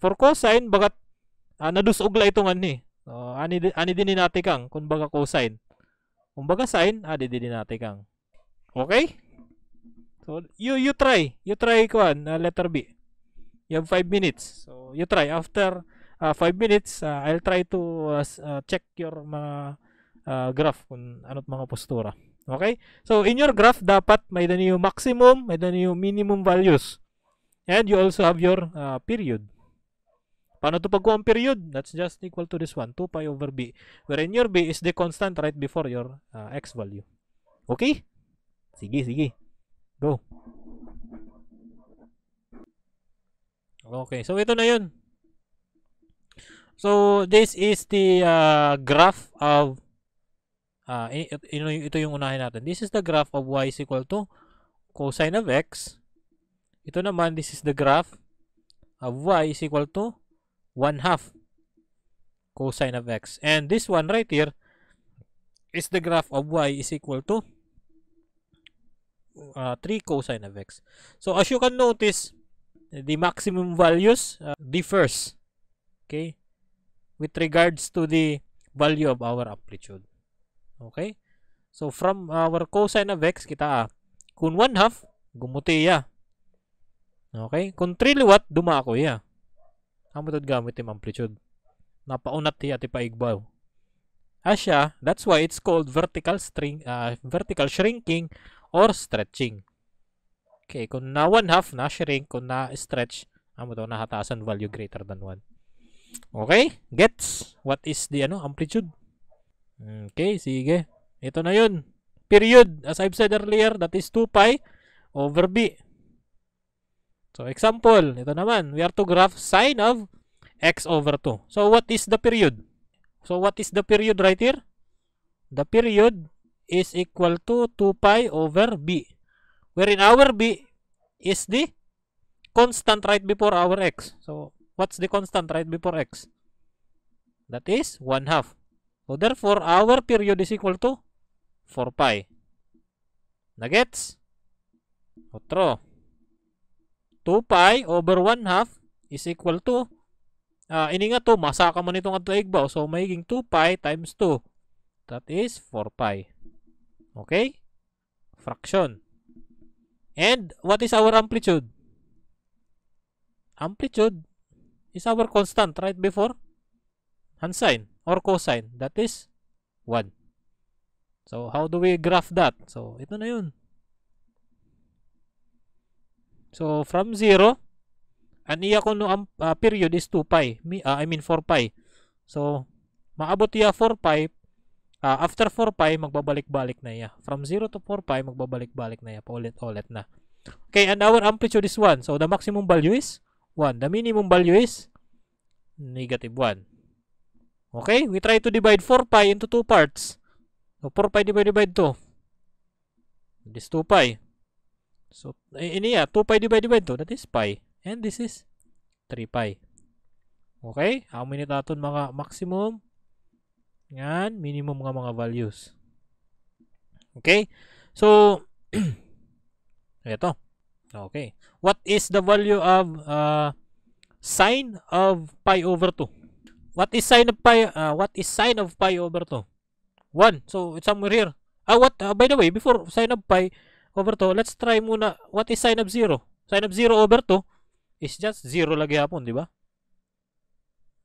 For cosine bagat nadusog la ito ngani. Ani din nati kang kun baga cosine. Kung baga sine, din nati kang. Okay? So you try kuan letter B. You have 5 minutes. So you try after 5 minutes, I'll try to check your mga graph kung ano't mga postura. Okay? So, in your graph, dapat may dani yung maximum, may dani yung minimum values. And you also have your period. Paano ito pagkuha ang period? That's just equal to this one, 2 pi over b. Wherein your b is the constant right before your x value. Okay? Sige, sige. Go. Okay, so ito na yun. So, this is the graph of ito yung unahin natin. This is the graph of y is equal to cosine of x. Ito naman, this is the graph of y is equal to 1/2 cosine of x. And this one right here, is the graph of y is equal to 3 cosine of x. So as you can notice, the maximum values differs, okay, with regards to the value of our amplitude. Okay? So from our cosine of x, kita kung 1/2, gumuti ya. Okay? Kung 3 liwat, dumako ya. Amatod gamit yung amplitude. Napaunat ya ti paigbaw. Asya, that's why it's called vertical shrinking or stretching. Okay, kung na 1/2 na shrink, kung na stretch, amo to nahatasan value greater than 1. Okay? Gets what is the amplitude? Okay, sige. Ito na yun. Period, as I've said earlier, that is 2 pi over b. So example, ito naman, we are to graph sine of x over 2. So what is the period? So what is the period right here? The period is equal to 2 pi over b, wherein our b is the constant right before our x. So what's the constant right before x? That is 1/2. So therefore, our period is equal to 4 pi. Nagets? Otro. 2 pi over 1/2 is equal to, ini nga to, masaka man itong ato igbaw. So, magiging 2 pi times 2. That is 4 pi. Okay? Fraction. And what is our amplitude? Amplitude is our constant right before hand sign or cosine. That is 1. So, how do we graph that? So, ito na yun. So, from 0, ang iya ko no period is 2 pi. I mean 4 pi. So, maabot iya 4 pi. After 4 pi, magbabalik-balik na iya. From 0 to 4 pi, magbabalik-balik na iya. Paulit-ulit na. Okay, and our amplitude is 1. So, the maximum value is 1. The minimum value is negative 1. Okay, we try to divide 4 pi into 2 parts. So, 4 pi divide 2. This 2 pi. So, ini ya, 2 pi divide 2, that is pi. And this is 3 pi. Okay? How many natin mga maximum? Yan, minimum nga mga values. Okay? So, ito. Okay. What is the value of sine of pi over 2? What is sine of pi? What is sine of pi over 2? 1. So, it's somewhere here. By the way, before sine of pi over 2, let's try muna what is sine of 0. Sine of 0 over 2 is just 0 lagi hapon, di ba?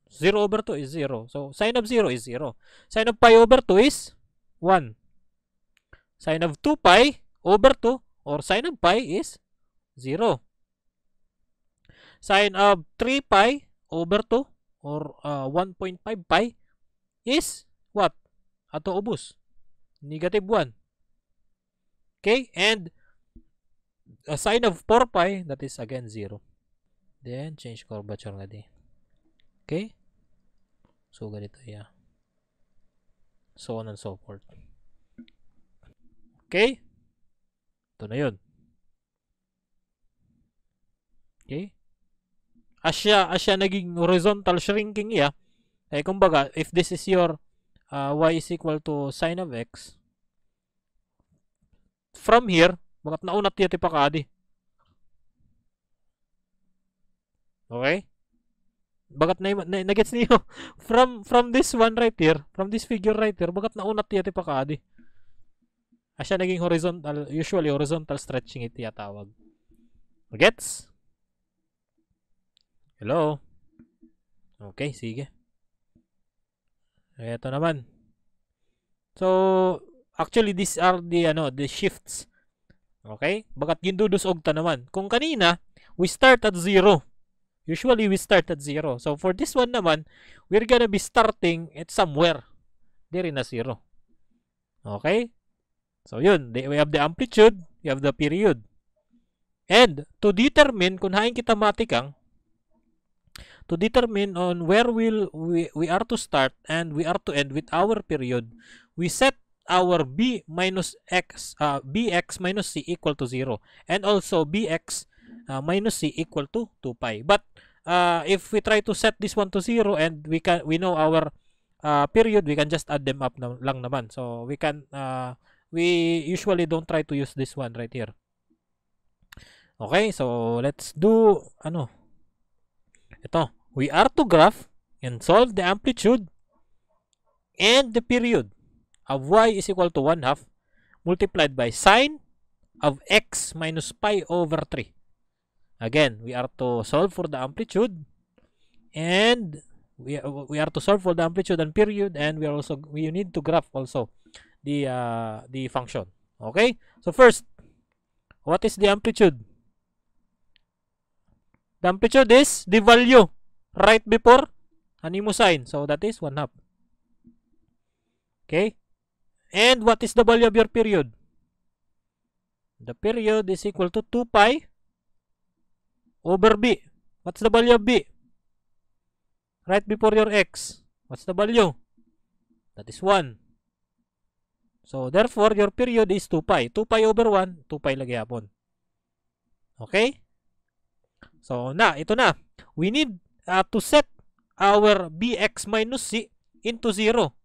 0 over 2 is 0. So, sine of 0 is 0. Sine of pi over 2 is 1. Sine of 2 pi over 2 or sine of pi is 0. Sine of 3 pi over 2 or 1.5 pi is what? Ato ubos. Negative 1. Okay? And a sine of 4 pi, that is again 0. Then, change curvature nga di. Okay? So, ganito yeah. So on and so forth. Okay? Ito na yun. Okay? Asya naging horizontal shrinking iya. Eh, kumbaga, if this is your y is equal to sine of x, from here, bagat naunat niya ti pakadi. Okay? Bagat na gets niyo from this one right here, from this figure right here, bagat naunat niya ti pakadi. Asya naging horizontal, usually horizontal stretching iti tawag. Gets? Hello? Okay, sige. Ito naman. So, actually, these are the shifts. Okay? Bagat gindudusog ta naman. Kung kanina, we start at 0. Usually, we start at 0. So, for this one naman, we're gonna be starting at somewhere. There na 0. Okay? So, yun. We have the amplitude, we have the period. And, to determine kung haing kita matikang, to determine on where we are to start and we are to end with our period, we set our b minus x, bx minus c equal to 0. And also, bx minus c equal to 2 pi. But, if we try to set this one to 0 and we know our period, we can just add them up lang naman. So we can we usually don't try to use this one right here. Okay, so let's do ito. We are to graph and solve the amplitude and the period of y is equal to 1/2 multiplied by sine of x minus pi over 3. Again, we are to solve for the amplitude and we are to solve for the amplitude and period, and we need to graph also the function. Okay? So first, what is the amplitude? The amplitude is the value right before animo sign. So that is 1/2. Okay? And what is the value of your period? The period is equal to 2 pi over b. What's the value of b? Right before your x. What's the value? That is 1. So therefore, your period is 2 pi. 2 pi over 1, 2 pi lagi hapon. Okay? So ito na. We need to set our bx minus c into 0.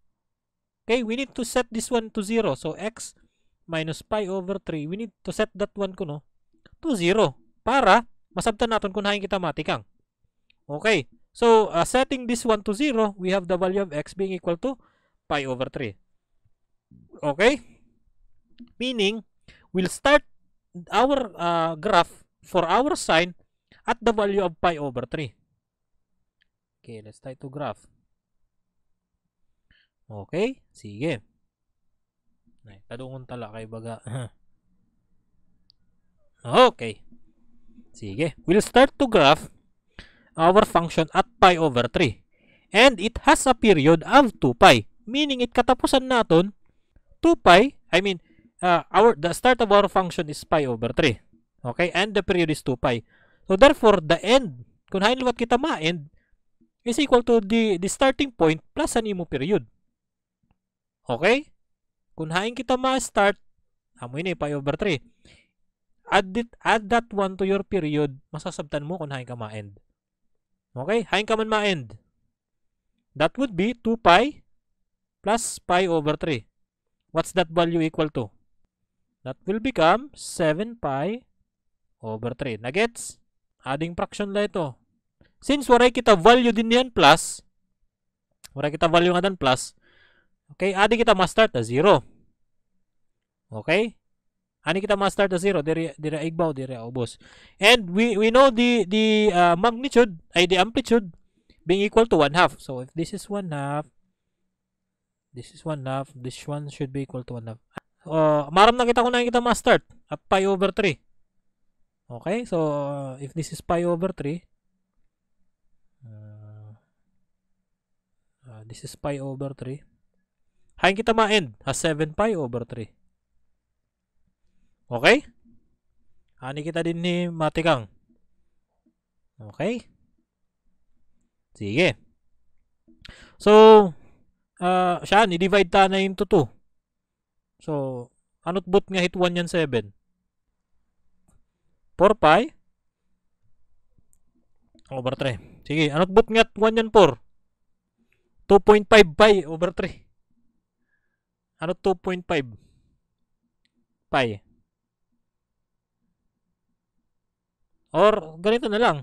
Okay, we need to set this one to 0. So x minus pi over 3, we need to set that one to 0 para masabtan natin kung haing kita matikang. Okay, so setting this one to 0, we have the value of x being equal to pi over 3. Okay, meaning we'll start our graph for our sign at the value of pi over 3. Okay, let's try to graph. Okay, sige. Tadungon tala kay baga. Okay. Sige. We'll start to graph our function at pi over 3. And it has a period of 2 pi. Meaning, it katapusan natin 2 pi. I mean, the start of our function is pi over 3. Okay? And the period is 2 pi. So, therefore, the end, kung hain luwat kita ma-end, is equal to the starting point plus an imo period. Okay? Kung hain kita ma-start, amo ini pi over 3. Add that one to your period, masasabtan mo kung hain ka ma-end. Okay? Hain ka man ma-end. That would be 2 pi plus pi over 3. What's that value equal to? That will become 7 pi over 3. Nagets? Adding fraction la ito. Since waray kita value din yan plus, waray kita value nga dan plus, okay, adi kita ma-start na 0. Okay? Ani kita ma-start na 0, dire igbaw, dire ubos. And we know the magnitude, ay the amplitude being equal to 1/2. So if this is 1/2, this is 1/2, this one should be equal to 1/2. Maram na kita kung na kita ma-start at pi over 3. Okay? So if this is pi over 3, this is pi over 3. Hain kita ma-end has 7 pi over 3. Okay? Ani kita din ni matikang. Okay? Sige. So, siya, ni-divide ta na into 2. So, anot bot nga hit 1 yan 7? 4 pi over 3. Sige, anot bot nga 1 yan 4? 2.5 pi over 3. Ano 2.5 pi? Or ganito na lang.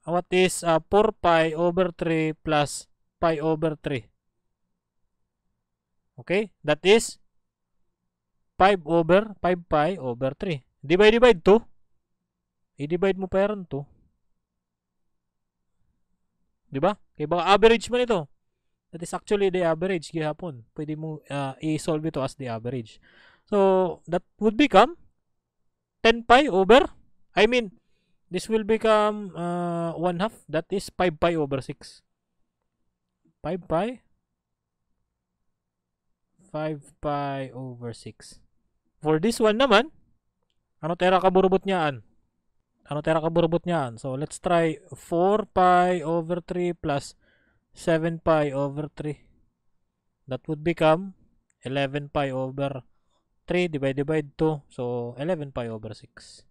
What is 4 pi over 3 plus pi over 3? Okay? That is 5 pi over 3. Divide 2. I-divide mo pa rin 2. Diba? Kaya baka average man ito. That is actually the average gihapon. Pwede mo i-solve ito as the average. So, that would become 10 pi over, I mean, this will become 1/2. That is 5 pi over 6. 5 pi over 6. For this one naman, ano tera kaburubot niyaan? So, let's try 4 pi over 3 plus 7 pi over 3. That would become 11 pi over 3 divide 2. So, 11 pi over 6.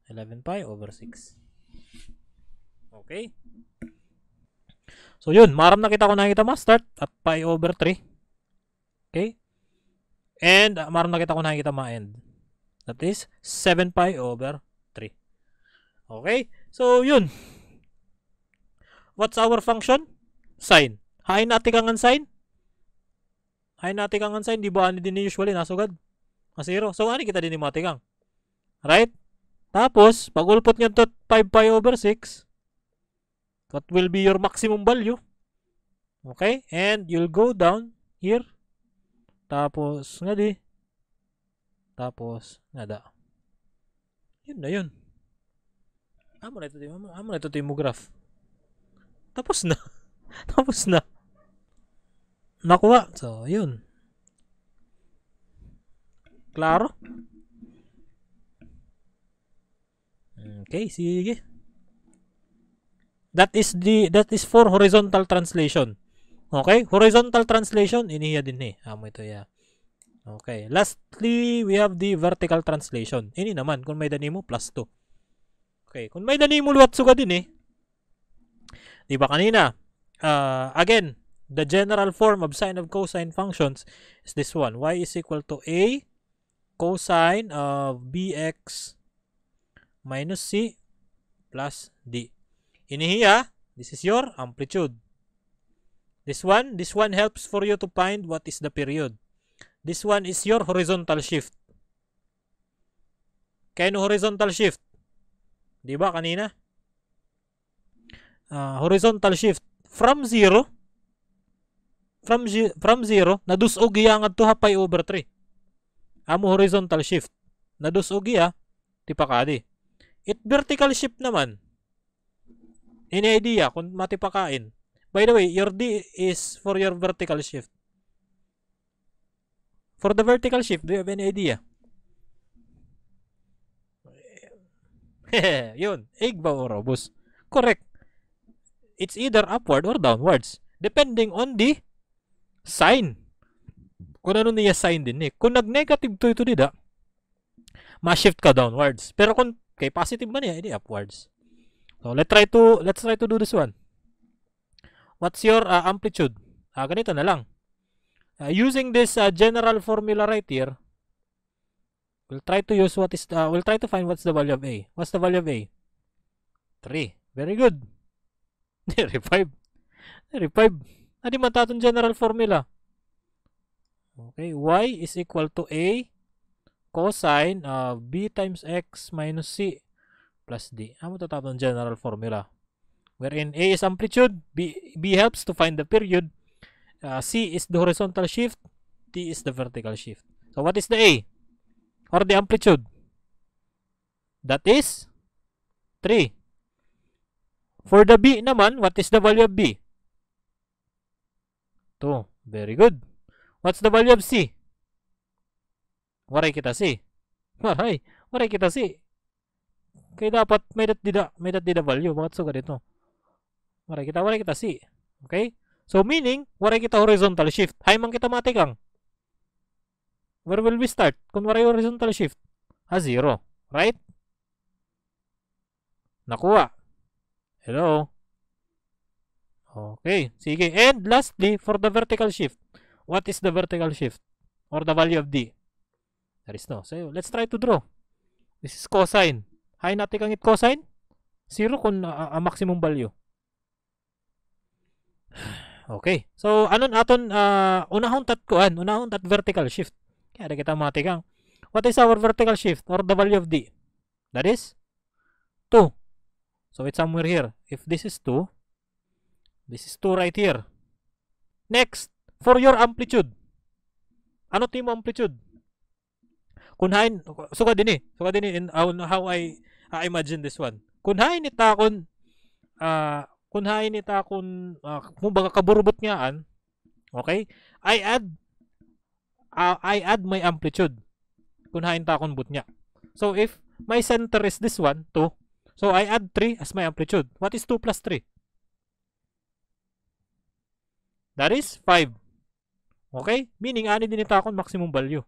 11 pi over 6. Okay? So yun, maram na kita kung nakikita mo, start at pi over 3. Okay? And maram na kita kung nakikita mo end. That is 7 pi over 3. Okay? So yun. What's our function? Sine. Hain natin kang sine? Hain natin kang sine, di ba ani din usually nasugad? Zero. So ani kita din matikang. Right? Tapos, pag ulpot nyo to 5 pi over 6, what will be your maximum value? Okay? And you'll go down here. Tapos, nga di. Tapos, nada. Yun na yun. Amo na ito yung graph. Tapos na. Tapos na. Nakuha. So, yun. Klaro? Okay, sige. That is for horizontal translation. Okay? Horizontal translation, inihiya din eh. Amo ito ya. Okay. Lastly, we have the vertical translation. Ini naman, kung may dani mo, plus 2. Okay. Kung may dani mo, luwat suga din eh. Diba kanina? Again, the general form of sine of cosine functions is this one. Y is equal to A cosine of bx minus c plus d. Inihiya, this is your amplitude. This one helps for you to find what is the period. This one is your horizontal shift. Kaya no horizontal shift? Diba kanina? Horizontal shift from 0 nadusog iya nga to pi over 3. Amo horizontal shift. Nadusog iya tipakadi. It vertical shift naman. Any idea kung matipakain? By the way, your D is for your vertical shift. For the vertical shift, do you have any idea? Yun. Egg ba o robust? Correct. It's either upward or downwards. Depending on the sign. Kung ano niya sign din eh. Kung nag-negative to ito dida, ma-shift ka downwards. Pero kung kay positive man niya, edi upwards. So let's try to do this one. What's your amplitude? Ganito na lang. Using this general formula right here, we'll try to find what's the value of A. What's the value of A? 3. Very good. 5. Adi man tatong general formula. Okay, y is equal to A cosine of b times x minus c plus d. Amo to tatong general formula. Wherein A is amplitude, B helps to find the period, C is the horizontal shift, D is the vertical shift. So what is the A? Or the amplitude? That is 3. For the B naman, what is the value of B? 2. Very good. What's the value of C? Waray kita C. Waray kita C. Kaya dapat may dat dida value. Bakit so ganito? Waray kita C. Okay? So meaning, waray kita horizontal shift. Hay man kita matikang. Where will we start? Kung waray horizontal shift? 0. Right? Nakuha. Hello? Okay. Sige. And lastly, for the vertical shift. What is the vertical shift? Or the value of D? There is no. So, let's try to draw. This is cosine. Hay natin kang it cosine? 0 kung maximum value. Okay. So, anon aton unahon tat vertical shift. Kaya ada kita matikang. What is our vertical shift or the value of D? That is 2. So, it's somewhere here. If this is 2, this is 2 right here. Next, for your amplitude. Ano timo amplitude? Kunhain, suka din in how I imagine this one. Kunhain itakon kung baga kaburubot ngaan, okay? I add my amplitude. Kunhain takon but niya. So if my center is this one, 2, so I add 3 as my amplitude. What is 2 plus 3? That is 5. Okay? Meaning, ani din itakon maximum value.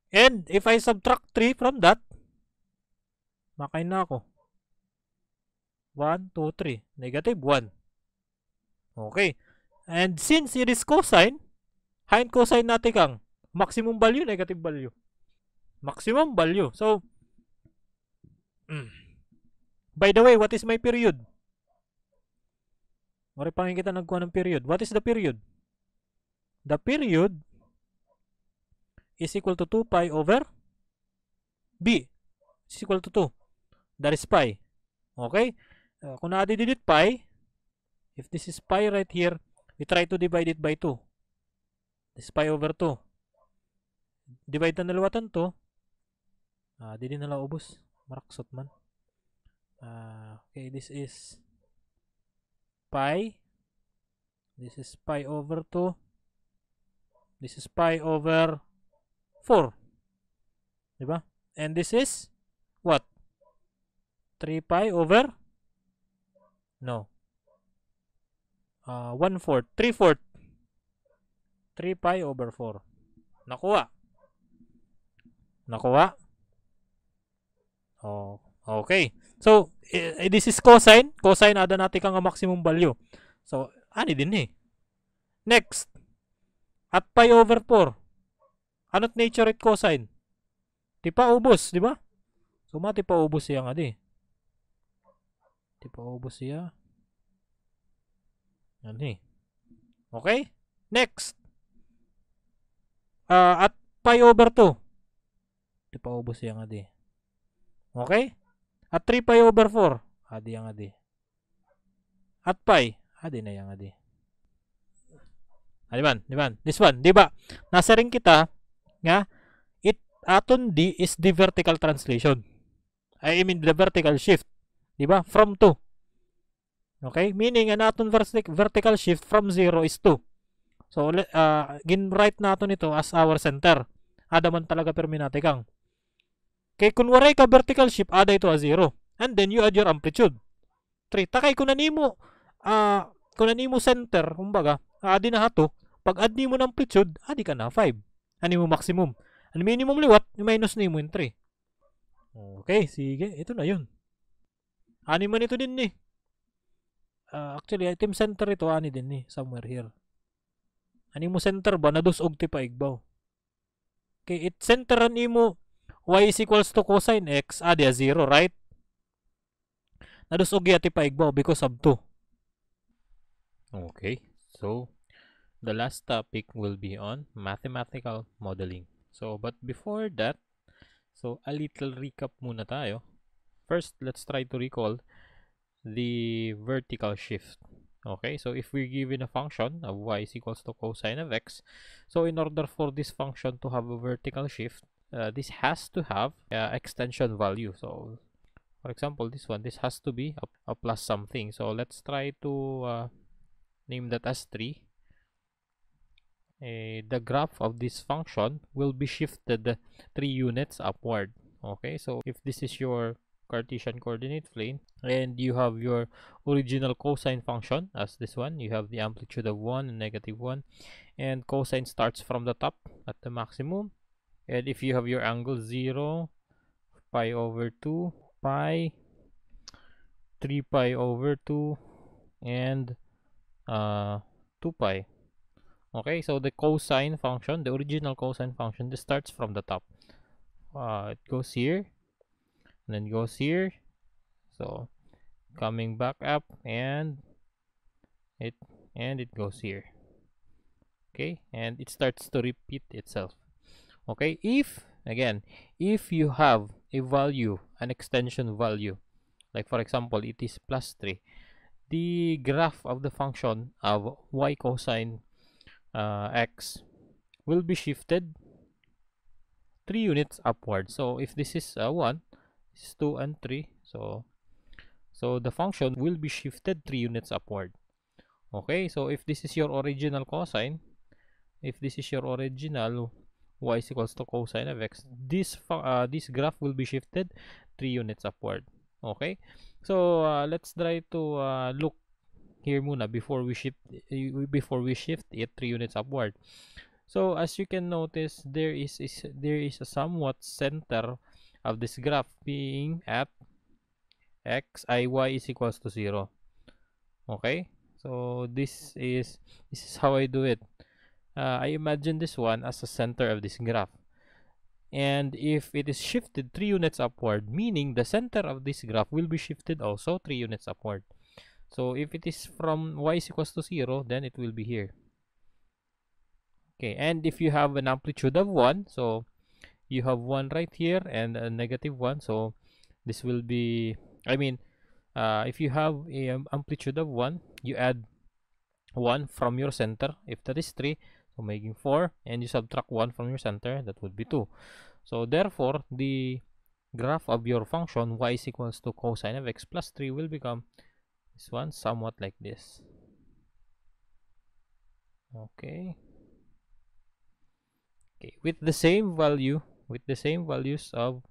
And if I subtract 3 from that, makain na ako. 1, 2, 3. Negative 1. Okay. And since it is cosine, hain cosine natin kang maximum value, negative value. Maximum value. So, by the way, what is my period? Mari pangin kita nagkuha ng period. What is the period? The period is equal to 2 pi over b. Is equal to 2. That is pi. Okay? Kung na-didit pi, if this is pi right here, we try to divide it by 2. This is pi over 2. Divide na nalawatan to. Di din nala ubos. Maraksot man. Okay, this is pi. This is pi over 2. This is pi over 4. Diba? And this is what? 3 pi over? No. 1/4. 3/4. 3 pi over 4. Nakuha. Nakuha? Oh, okay. So, this is cosine. Cosine, ada natin kang maximum value. So, ani din eh. Next. At pi over 4. Ano't nature at cosine? Tipa ubos, di ba? So, tipa ubos siya nga di. Tipa ubos siya. Yan eh. Okay? Next. At pi over 2. Tipa ubos siya nga di. Okay? At 3 pi over 4. Adi yang adi. At pi. Adi na yang adi. Diban? This one, di ba? Nasa ring kita nga aton D is the vertical translation. I mean the vertical shift. Di ba? From 2. Okay? Meaning an aton vertical shift from 0 is 2. So, gin-write natin ito as our center. Ada man talaga perminate kang. Kay kung waray ka vertical shift, ada ito a 0. And then you add your amplitude. 3. Takay kung nanimo center, kumbaga, adi na hato, pag add nimo ng amplitude, adi ka na 5. Ani mo maximum. Ang minimum liwat, minus nimo yung 3. Okay, sige. Ito na yun. Ani man ito din ni. Actually, item center ito, ani din ni. Somewhere here. Ani mo center ba? Nadusog ti pa igbaw. Okay, it centeran nimo y is equals to cosine x, adi a 0, right? Nadusog yati pa igbaw because of 2. Okay, so the last topic will be on mathematical modeling. So, but before that, so a little recap muna tayo. First, let's try to recall the vertical shift. Okay, so if we're given a function of y is equals to cosine of x, so in order for this function to have a vertical shift, this has to have extension value. So, for example, this has to be a plus something. So, let's try to name that as 3. The graph of this function will be shifted 3 units upward. Okay, so if this is your Cartesian coordinate plane and you have your original cosine function as this one, you have the amplitude of 1 and -1, and cosine starts from the top at the maximum. And if you have your angle 0, pi over 2, pi, 3 pi over 2, and 2 pi. Okay, so the cosine function, the original cosine function, this starts from the top. It goes here, and then goes here. So coming back up, and it goes here. Okay, and it starts to repeat itself. Okay, if you have a value, an extension value, like for example it is plus 3, the graph of the function of y cosine x will be shifted 3 units upward. So if this is 1, this is 2 and 3, so the function will be shifted 3 units upward. Okay, so if this is your original cosine, if this is your original y is equals to cosine of x, this graph will be shifted 3 units upward. Okay, so let's try to look here muna before we shift it 3 units upward. So as you can notice, there is a somewhat center of this graph being at y is equals to 0. Okay, so this is how I do it. I imagine this one as the center of this graph, and if it is shifted 3 units upward, meaning the center of this graph will be shifted also 3 units upward. So if it is from y is equals to 0, then it will be here. Okay, and if you have an amplitude of 1, so you have 1 right here and a -1, so this will be, I mean, if you have a amplitude of 1, you add 1 from your center, if that is 3, so making 4, and you subtract 1 from your center, that would be 2. So therefore, the graph of your function y is equals to cosine of x plus 3 will become this one, somewhat like this. Okay, with the same value, with the same values of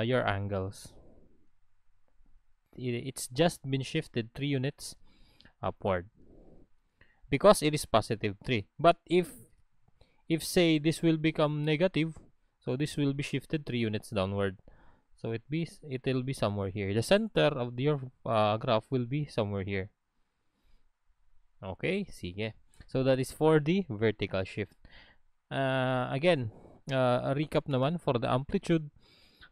your angles. It's just been shifted 3 units upward because it is positive 3. But if say this will become negative, so this will be shifted 3 units downward. So it will be somewhere here. The center of your graph will be somewhere here. Okay, sige. So that is for the vertical shift. Again, a recap naman for the amplitude.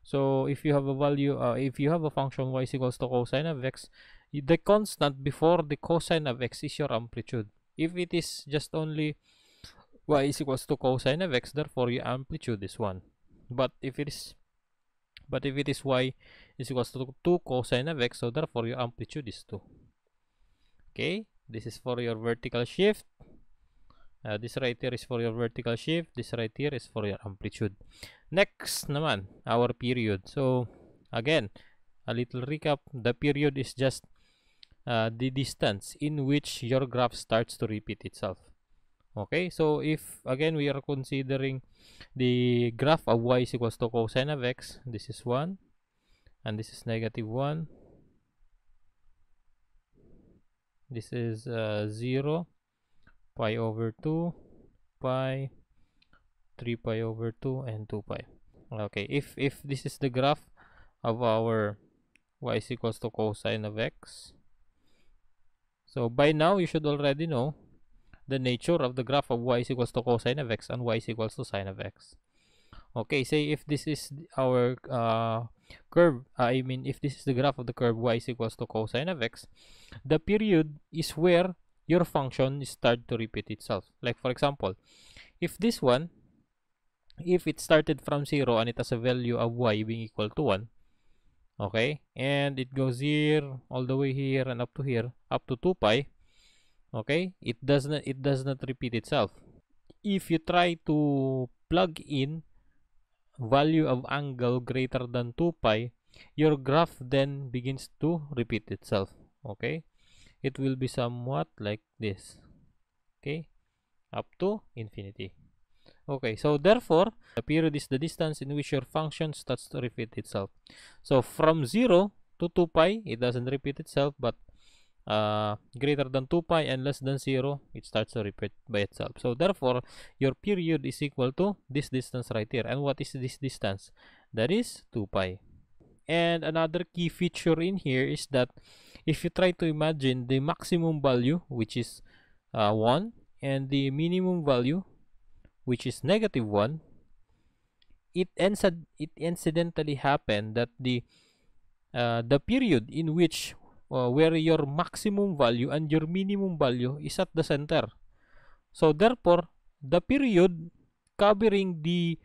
So if you have a value, if you have a function y is equals to cosine of x, the constant before the cosine of x is your amplitude. If it is just only y is equals to cosine of x, therefore your amplitude is 1. But if it is y is equals to 2 cosine of x, so therefore your amplitude is 2. Okay, this is for your vertical shift. This right here is for your vertical shift. This right here is for your amplitude. Next naman, our period. So again, a little recap. The period is just the distance in which your graph starts to repeat itself. Okay, so if again we are considering the graph of y is equals to cosine of x, this is 1 and this is -1. This is 0, pi over 2, pi, 3 pi over 2, and 2 pi. Okay, if this is the graph of our y is equals to cosine of x, so by now you should already know the nature of the graph of y is equals to cosine of x and y is equals to sine of x. Okay, say if this is our curve, I mean if this is the graph of the curve y is equals to cosine of x, the period is where your function start to repeat itself. Like for example, if this one, if it started from 0 and it has a value of y being equal to 1, okay, and it goes here all the way here and up to here, up to 2 pi, okay, it does not repeat itself. If you try to plug in value of angle greater than 2 pi, your graph then begins to repeat itself. Okay, it will be somewhat like this. Okay, up to infinity. Okay, so therefore the period is the distance in which your function starts to repeat itself. So from 0 to 2 pi, it doesn't repeat itself, but greater than 2 pi and less than 0, it starts to repeat by itself. So therefore your period is equal to this distance right here. And what is this distance? That is 2 pi. And another key feature in here is that if you try to imagine the maximum value, which is 1, and the minimum value, which is -1, it incidentally happened that the period in which where your maximum value and your minimum value is at the center. So therefore, the period covering the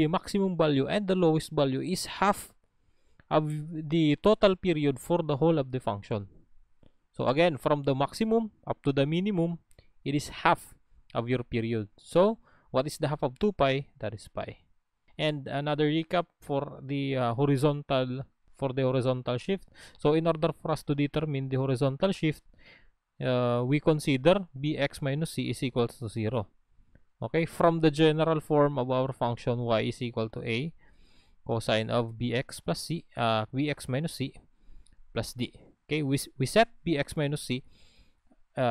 maximum value and the lowest value is half of the total period for the whole of the function. So again, from the maximum up to the minimum, it is half of your period. So what is the half of 2 pi? That is pi. And another recap for the horizontal shift. So in order for us to determine the horizontal shift, we consider bx minus c is equal to 0. Okay, from the general form of our function y is equal to a cosine of bx plus c, bx minus c plus d. Okay, we set bx minus c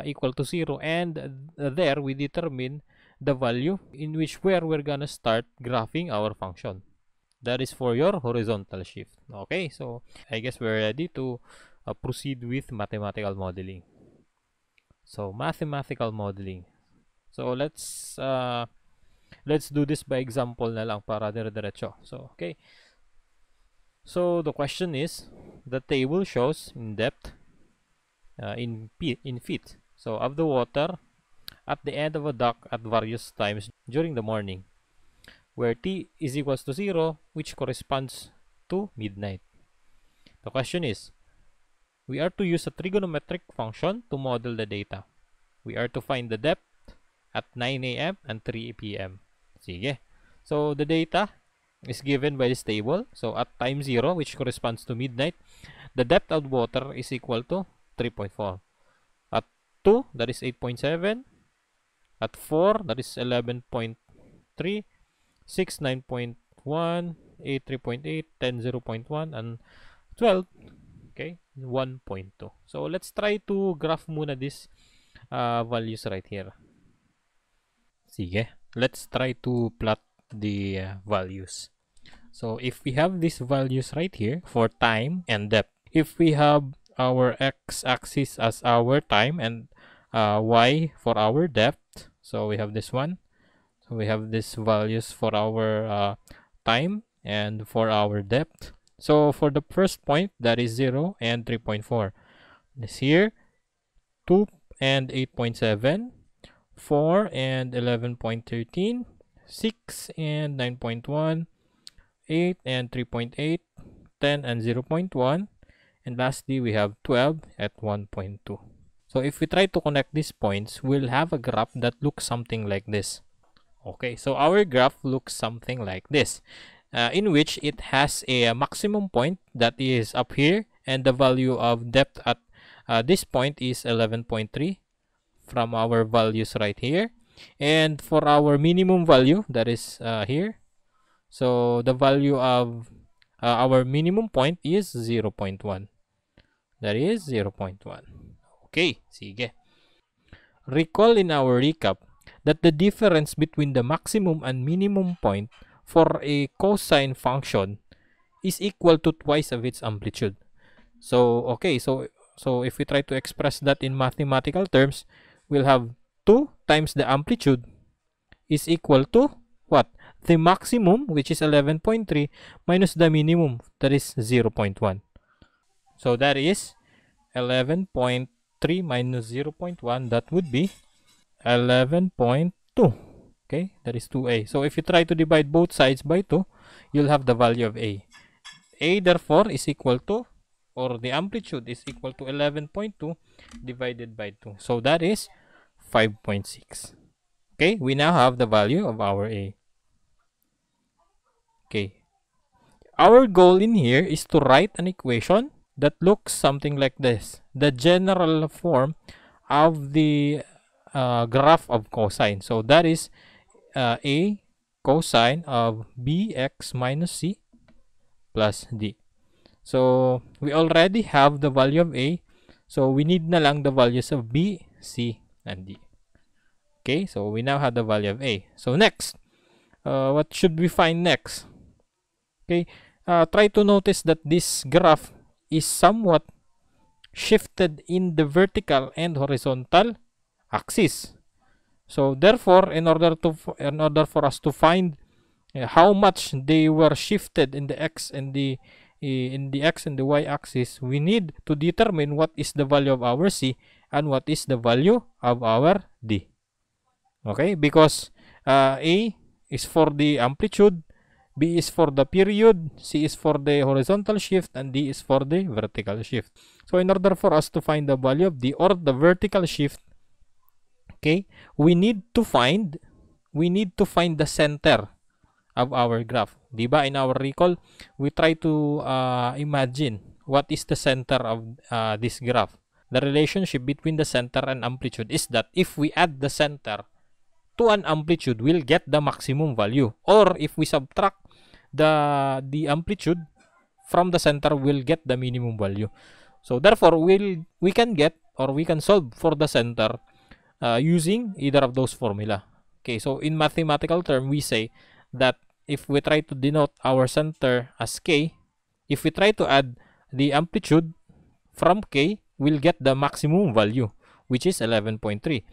equal to 0, and there we determine the value in which where we're gonna start graphing our function. That is for your horizontal shift. Okay, so I guess we're ready to proceed with mathematical modeling. So mathematical modeling. So let's do this by example na lang para dire-diretso. So okay. So the question is, the table shows in depth in feet. So of the water at the end of a duct at various times during the morning, where t is equals to 0, which corresponds to midnight. The question is, we are to use a trigonometric function to model the data. We are to find the depth at 9 a.m. and 3 p.m. Sige. So the data is given by this table. So at time 0, which corresponds to midnight, the depth of water is equal to 3.4. At 2, that is 8.7. At 4, that is 11.3. 6, 9.1. 8, 3.8. 10, 0.1. And 12, okay, 1.2. So let's try to graph muna this values right here. Sige. Let's try to plot the values. So if we have these values right here for time and depth, if we have our x-axis as our time and y for our depth, so we have this one. So we have these values for our time and for our depth. So for the first point, that is 0 and 3.4. This here, 2 and 8.7, 4 and 11.13, 6 and 9.1, 8 and 3.8, 10 and 0.1, and lastly we have 12 at 1.2. So if we try to connect these points, we'll have a graph that looks something like this. Okay, so our graph looks something like this, in which it has a maximum point that is up here, and the value of depth at this point is 11.3 from our values right here. And for our minimum value, that is here. So the value of our minimum point is 0.1. That is 0.1. Okay, sige. Recall in our recap that the difference between the maximum and minimum point for a cosine function is equal to twice of its amplitude. So, okay, so if we try to express that in mathematical terms, we'll have 2 times the amplitude is equal to what? The maximum, which is 11.3, minus the minimum, that is 0.1. So that is 11.3 minus 0.1, that would be 11.2. Okay, that is 2a. So if you try to divide both sides by 2, you'll have the value of a. A therefore is equal to, or the amplitude is equal to 11.2 divided by 2. So that is 5.6. Okay, we now have the value of our a. Okay. Our goal in here is to write an equation that looks something like this. The general form of the graph of cosine. So that is a cosine of bx minus c plus d. So we already have the value of a. So we need na lang the values of b, c, and d. Okay, so we now have the value of a. So next, what should we find next? Okay, try to notice that this graph is somewhat shifted in the vertical and horizontal axis. So therefore, in order for us to find how much they were shifted in the x and the y axis, we need to determine what is the value of our c and what is the value of our d. Okay, because a is for the amplitude, b is for the period, c is for the horizontal shift, and d is for the vertical shift. So in order for us to find the value of d or the vertical shift, okay, we need to find the center of our graph. Diba, in our recall, we try to imagine what is the center of this graph. The relationship between the center and amplitude is that if we add the center to an amplitude, we'll get the maximum value. Or if we subtract the amplitude from the center, we'll get the minimum value. So therefore, we can get, or we can solve for the center using either of those formula. Okay, so in mathematical term, we say that if we try to denote our center as K, if we try to add the amplitude from K, we'll get the maximum value, which is 11.3.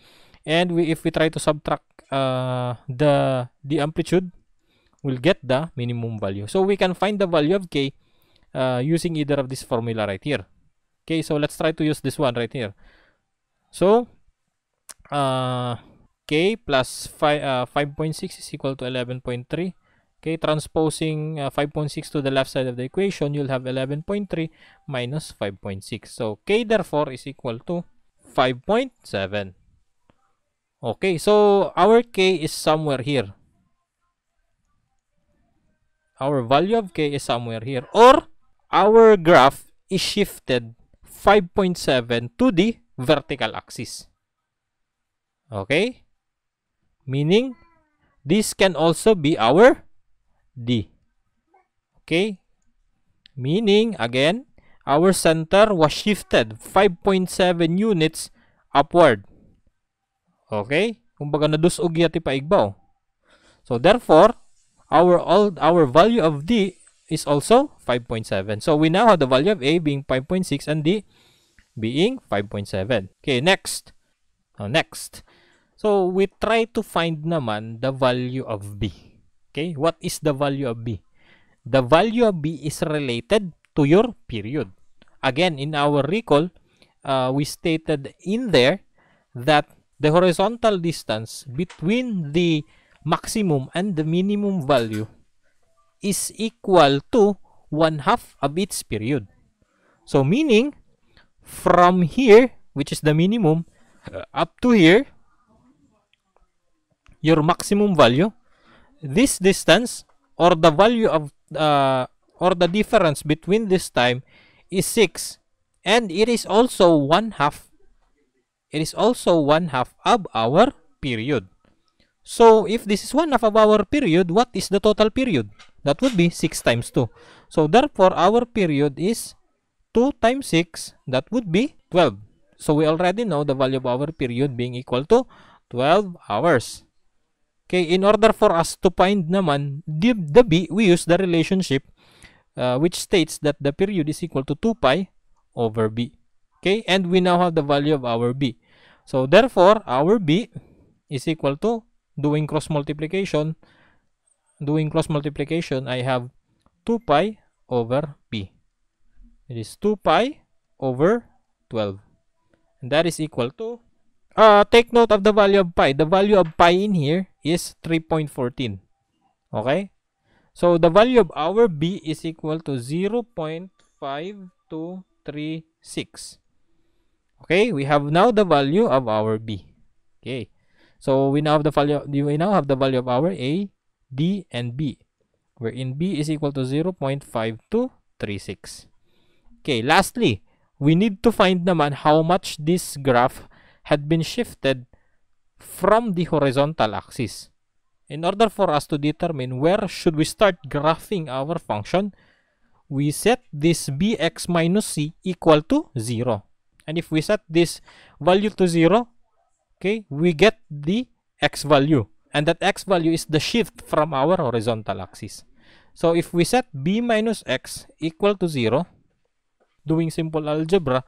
And if we try to subtract the amplitude, we'll get the minimum value. So we can find the value of K using either of this formula right here. Okay, so let's try to use this one right here. So K plus 5.6 is equal to 11.3. Okay, transposing 5.6 to the left side of the equation, you'll have 11.3 minus 5.6. So K therefore is equal to 5.7. Okay, so our K is somewhere here. Our value of K is somewhere here. Or our graph is shifted 5.7 to the vertical axis. Okay? Meaning, this can also be our D. Okay? Meaning, again, our center was shifted 5.7 units upward. Okay? Kumbaga nadusog yati paigbaw. So, therefore, our value of D is also 5.7. So, we now have the value of A being 5.6 and D being 5.7. Okay, next. Next. So, we try to find naman the value of B. Okay, what is the value of B? The value of B is related to your period. Again, in our recall, we stated in there that the horizontal distance between the maximum and the minimum value is equal to 1/2 of its period. So, meaning, from here, which is the minimum, up to here, your maximum value, this distance or the value of or the difference between this time is 6, and it is also 1/2. It is also 1/2 of our period. So if this is 1/2 of our period, what is the total period? That would be 6 times 2. So therefore our period is 2 times 6, that would be 12. So we already know the value of our period being equal to 12 hours. Okay, in order for us to find naman the B, we use the relationship which states that the period is equal to 2 pi over B. Okay, and we now have the value of our B. So therefore, our B is equal to, doing cross multiplication, I have 2 pi over B. It is 2 pi over 12. And that is equal to, take note of the value of pi. The value of pi in here is 3.14. Okay? So, the value of our B is equal to 0.5236. Okay? We have now the value of our B. Okay? So, we now have the value of our A, D, and B, wherein B is equal to 0.5236. Okay, lastly, we need to find naman how much this graph had been shifted from the horizontal axis. In order for us to determine where should we start graphing our function, we set this bx minus c equal to 0. And if we set this value to 0, okay, we get the x value. And that x value is the shift from our horizontal axis. So if we set b minus x equal to 0, doing simple algebra,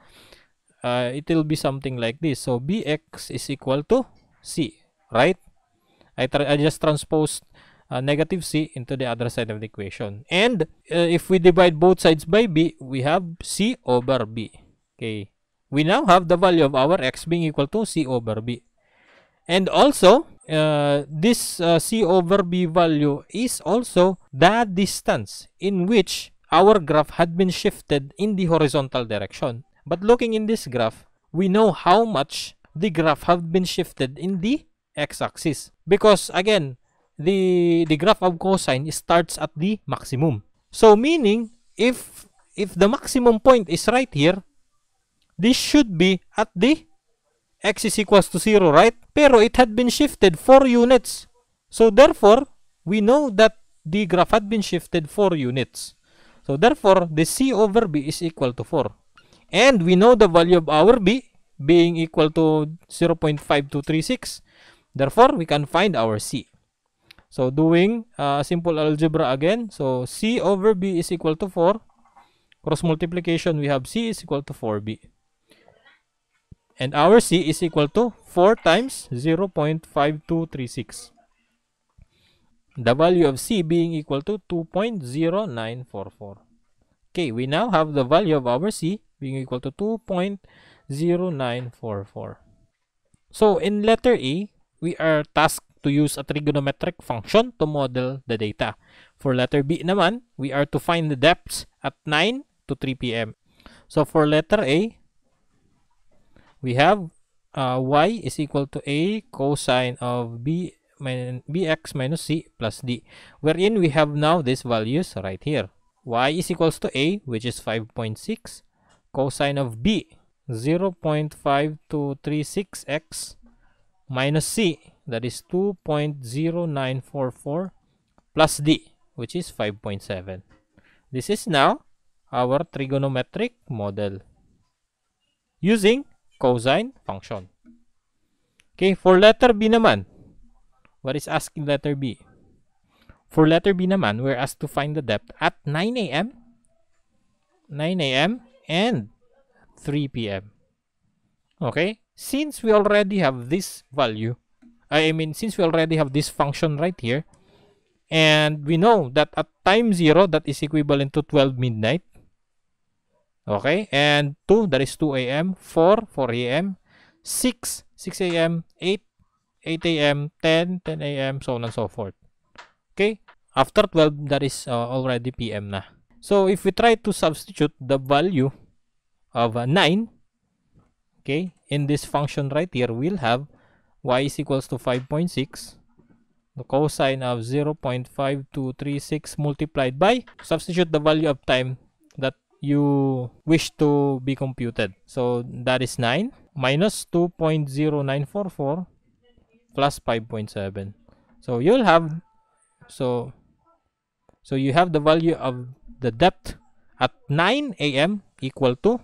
it will be something like this. So bx is equal to c, right? I just transposed negative c into the other side of the equation. And if we divide both sides by b, we have c over b. Okay. We now have the value of our x being equal to c over b. And also, this c over b value is also the distance in which our graph had been shifted in the horizontal direction. But looking in this graph, we know how much the graph had been shifted in the x-axis. Because again, the graph of cosine starts at the maximum. So meaning, if the maximum point is right here, this should be at the x is equals to 0, right? Pero it had been shifted 4 units. So therefore, we know that the graph had been shifted 4 units. So therefore, the c over b is equal to 4. And we know the value of our b being equal to 0.5236. Therefore, we can find our c. So doing simple algebra again. So C over B is equal to 4. Cross multiplication, we have C is equal to 4B. And our C is equal to 4 times 0.5236. The value of C being equal to 2.0944. Okay, we now have the value of our C being equal to 2.0944. So in letter A, we are tasked to use a trigonometric function to model the data. For letter B naman, we are to find the depths at 9 to 3 p.m. So for letter A, we have y is equal to a cosine of bx minus c plus d, wherein we have now these values right here. Y is equals to a, which is 5.6, cosine of b 0.5236x minus c, that is 2.0944, plus d, which is 5.7. This is now our trigonometric model using cosine function. Okay, for letter B naman, what is asked in letter B? For letter B naman, we're asked to find the depth at 9 a.m., 9 a.m., and 3 p.m. Okay, since we already have this value, since we already have this function right here, and we know that at time 0, that is equivalent to 12 midnight. Okay, and 2, that is 2 a.m., 4 a.m., 6 a.m., 8 a.m., 10 a.m., so on and so forth. Okay, after 12, that is already p.m. na. So if we try to substitute the value of 9, okay, in this function right here, we'll have y is equals to 5.6, the cosine of 0.5236 multiplied by, substitute the value of time that you wish to be computed. So that is 9 minus 2.0944 plus 5.7. So you'll have, so you have the value of the depth at 9 a.m. equal to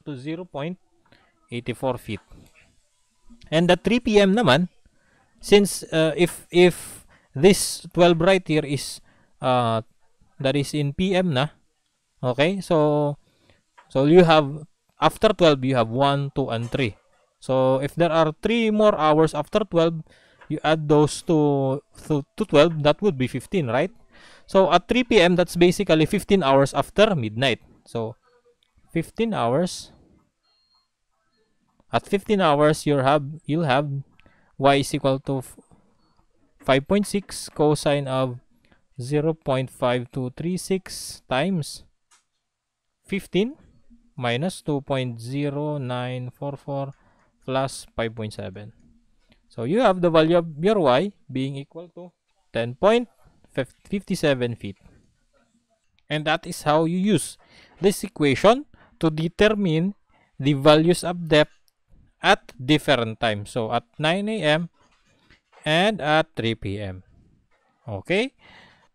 0.84 feet. And at 3 p.m. naman, since if this 12 right here is that is in p.m. na, okay, so you have, after 12 you have 1, 2, and 3. So if there are 3 more hours after 12, you add those to 12, that would be 15, right? So at 3 p.m. that's basically 15 hours after midnight. So 15 hours. At 15 hours, you'll have y is equal to 5.6 cosine of 0.5236 times 15 minus 2.0944 plus 5.7. So you have the value of your y being equal to 10.57 feet. And that is how you use this equation to determine the values of depth at different times. So at 9 a.m. and at 3 p.m. Okay?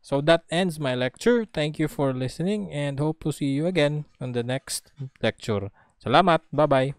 So that ends my lecture. Thank you for listening and hope to see you again on the next lecture. Salamat. Bye-bye.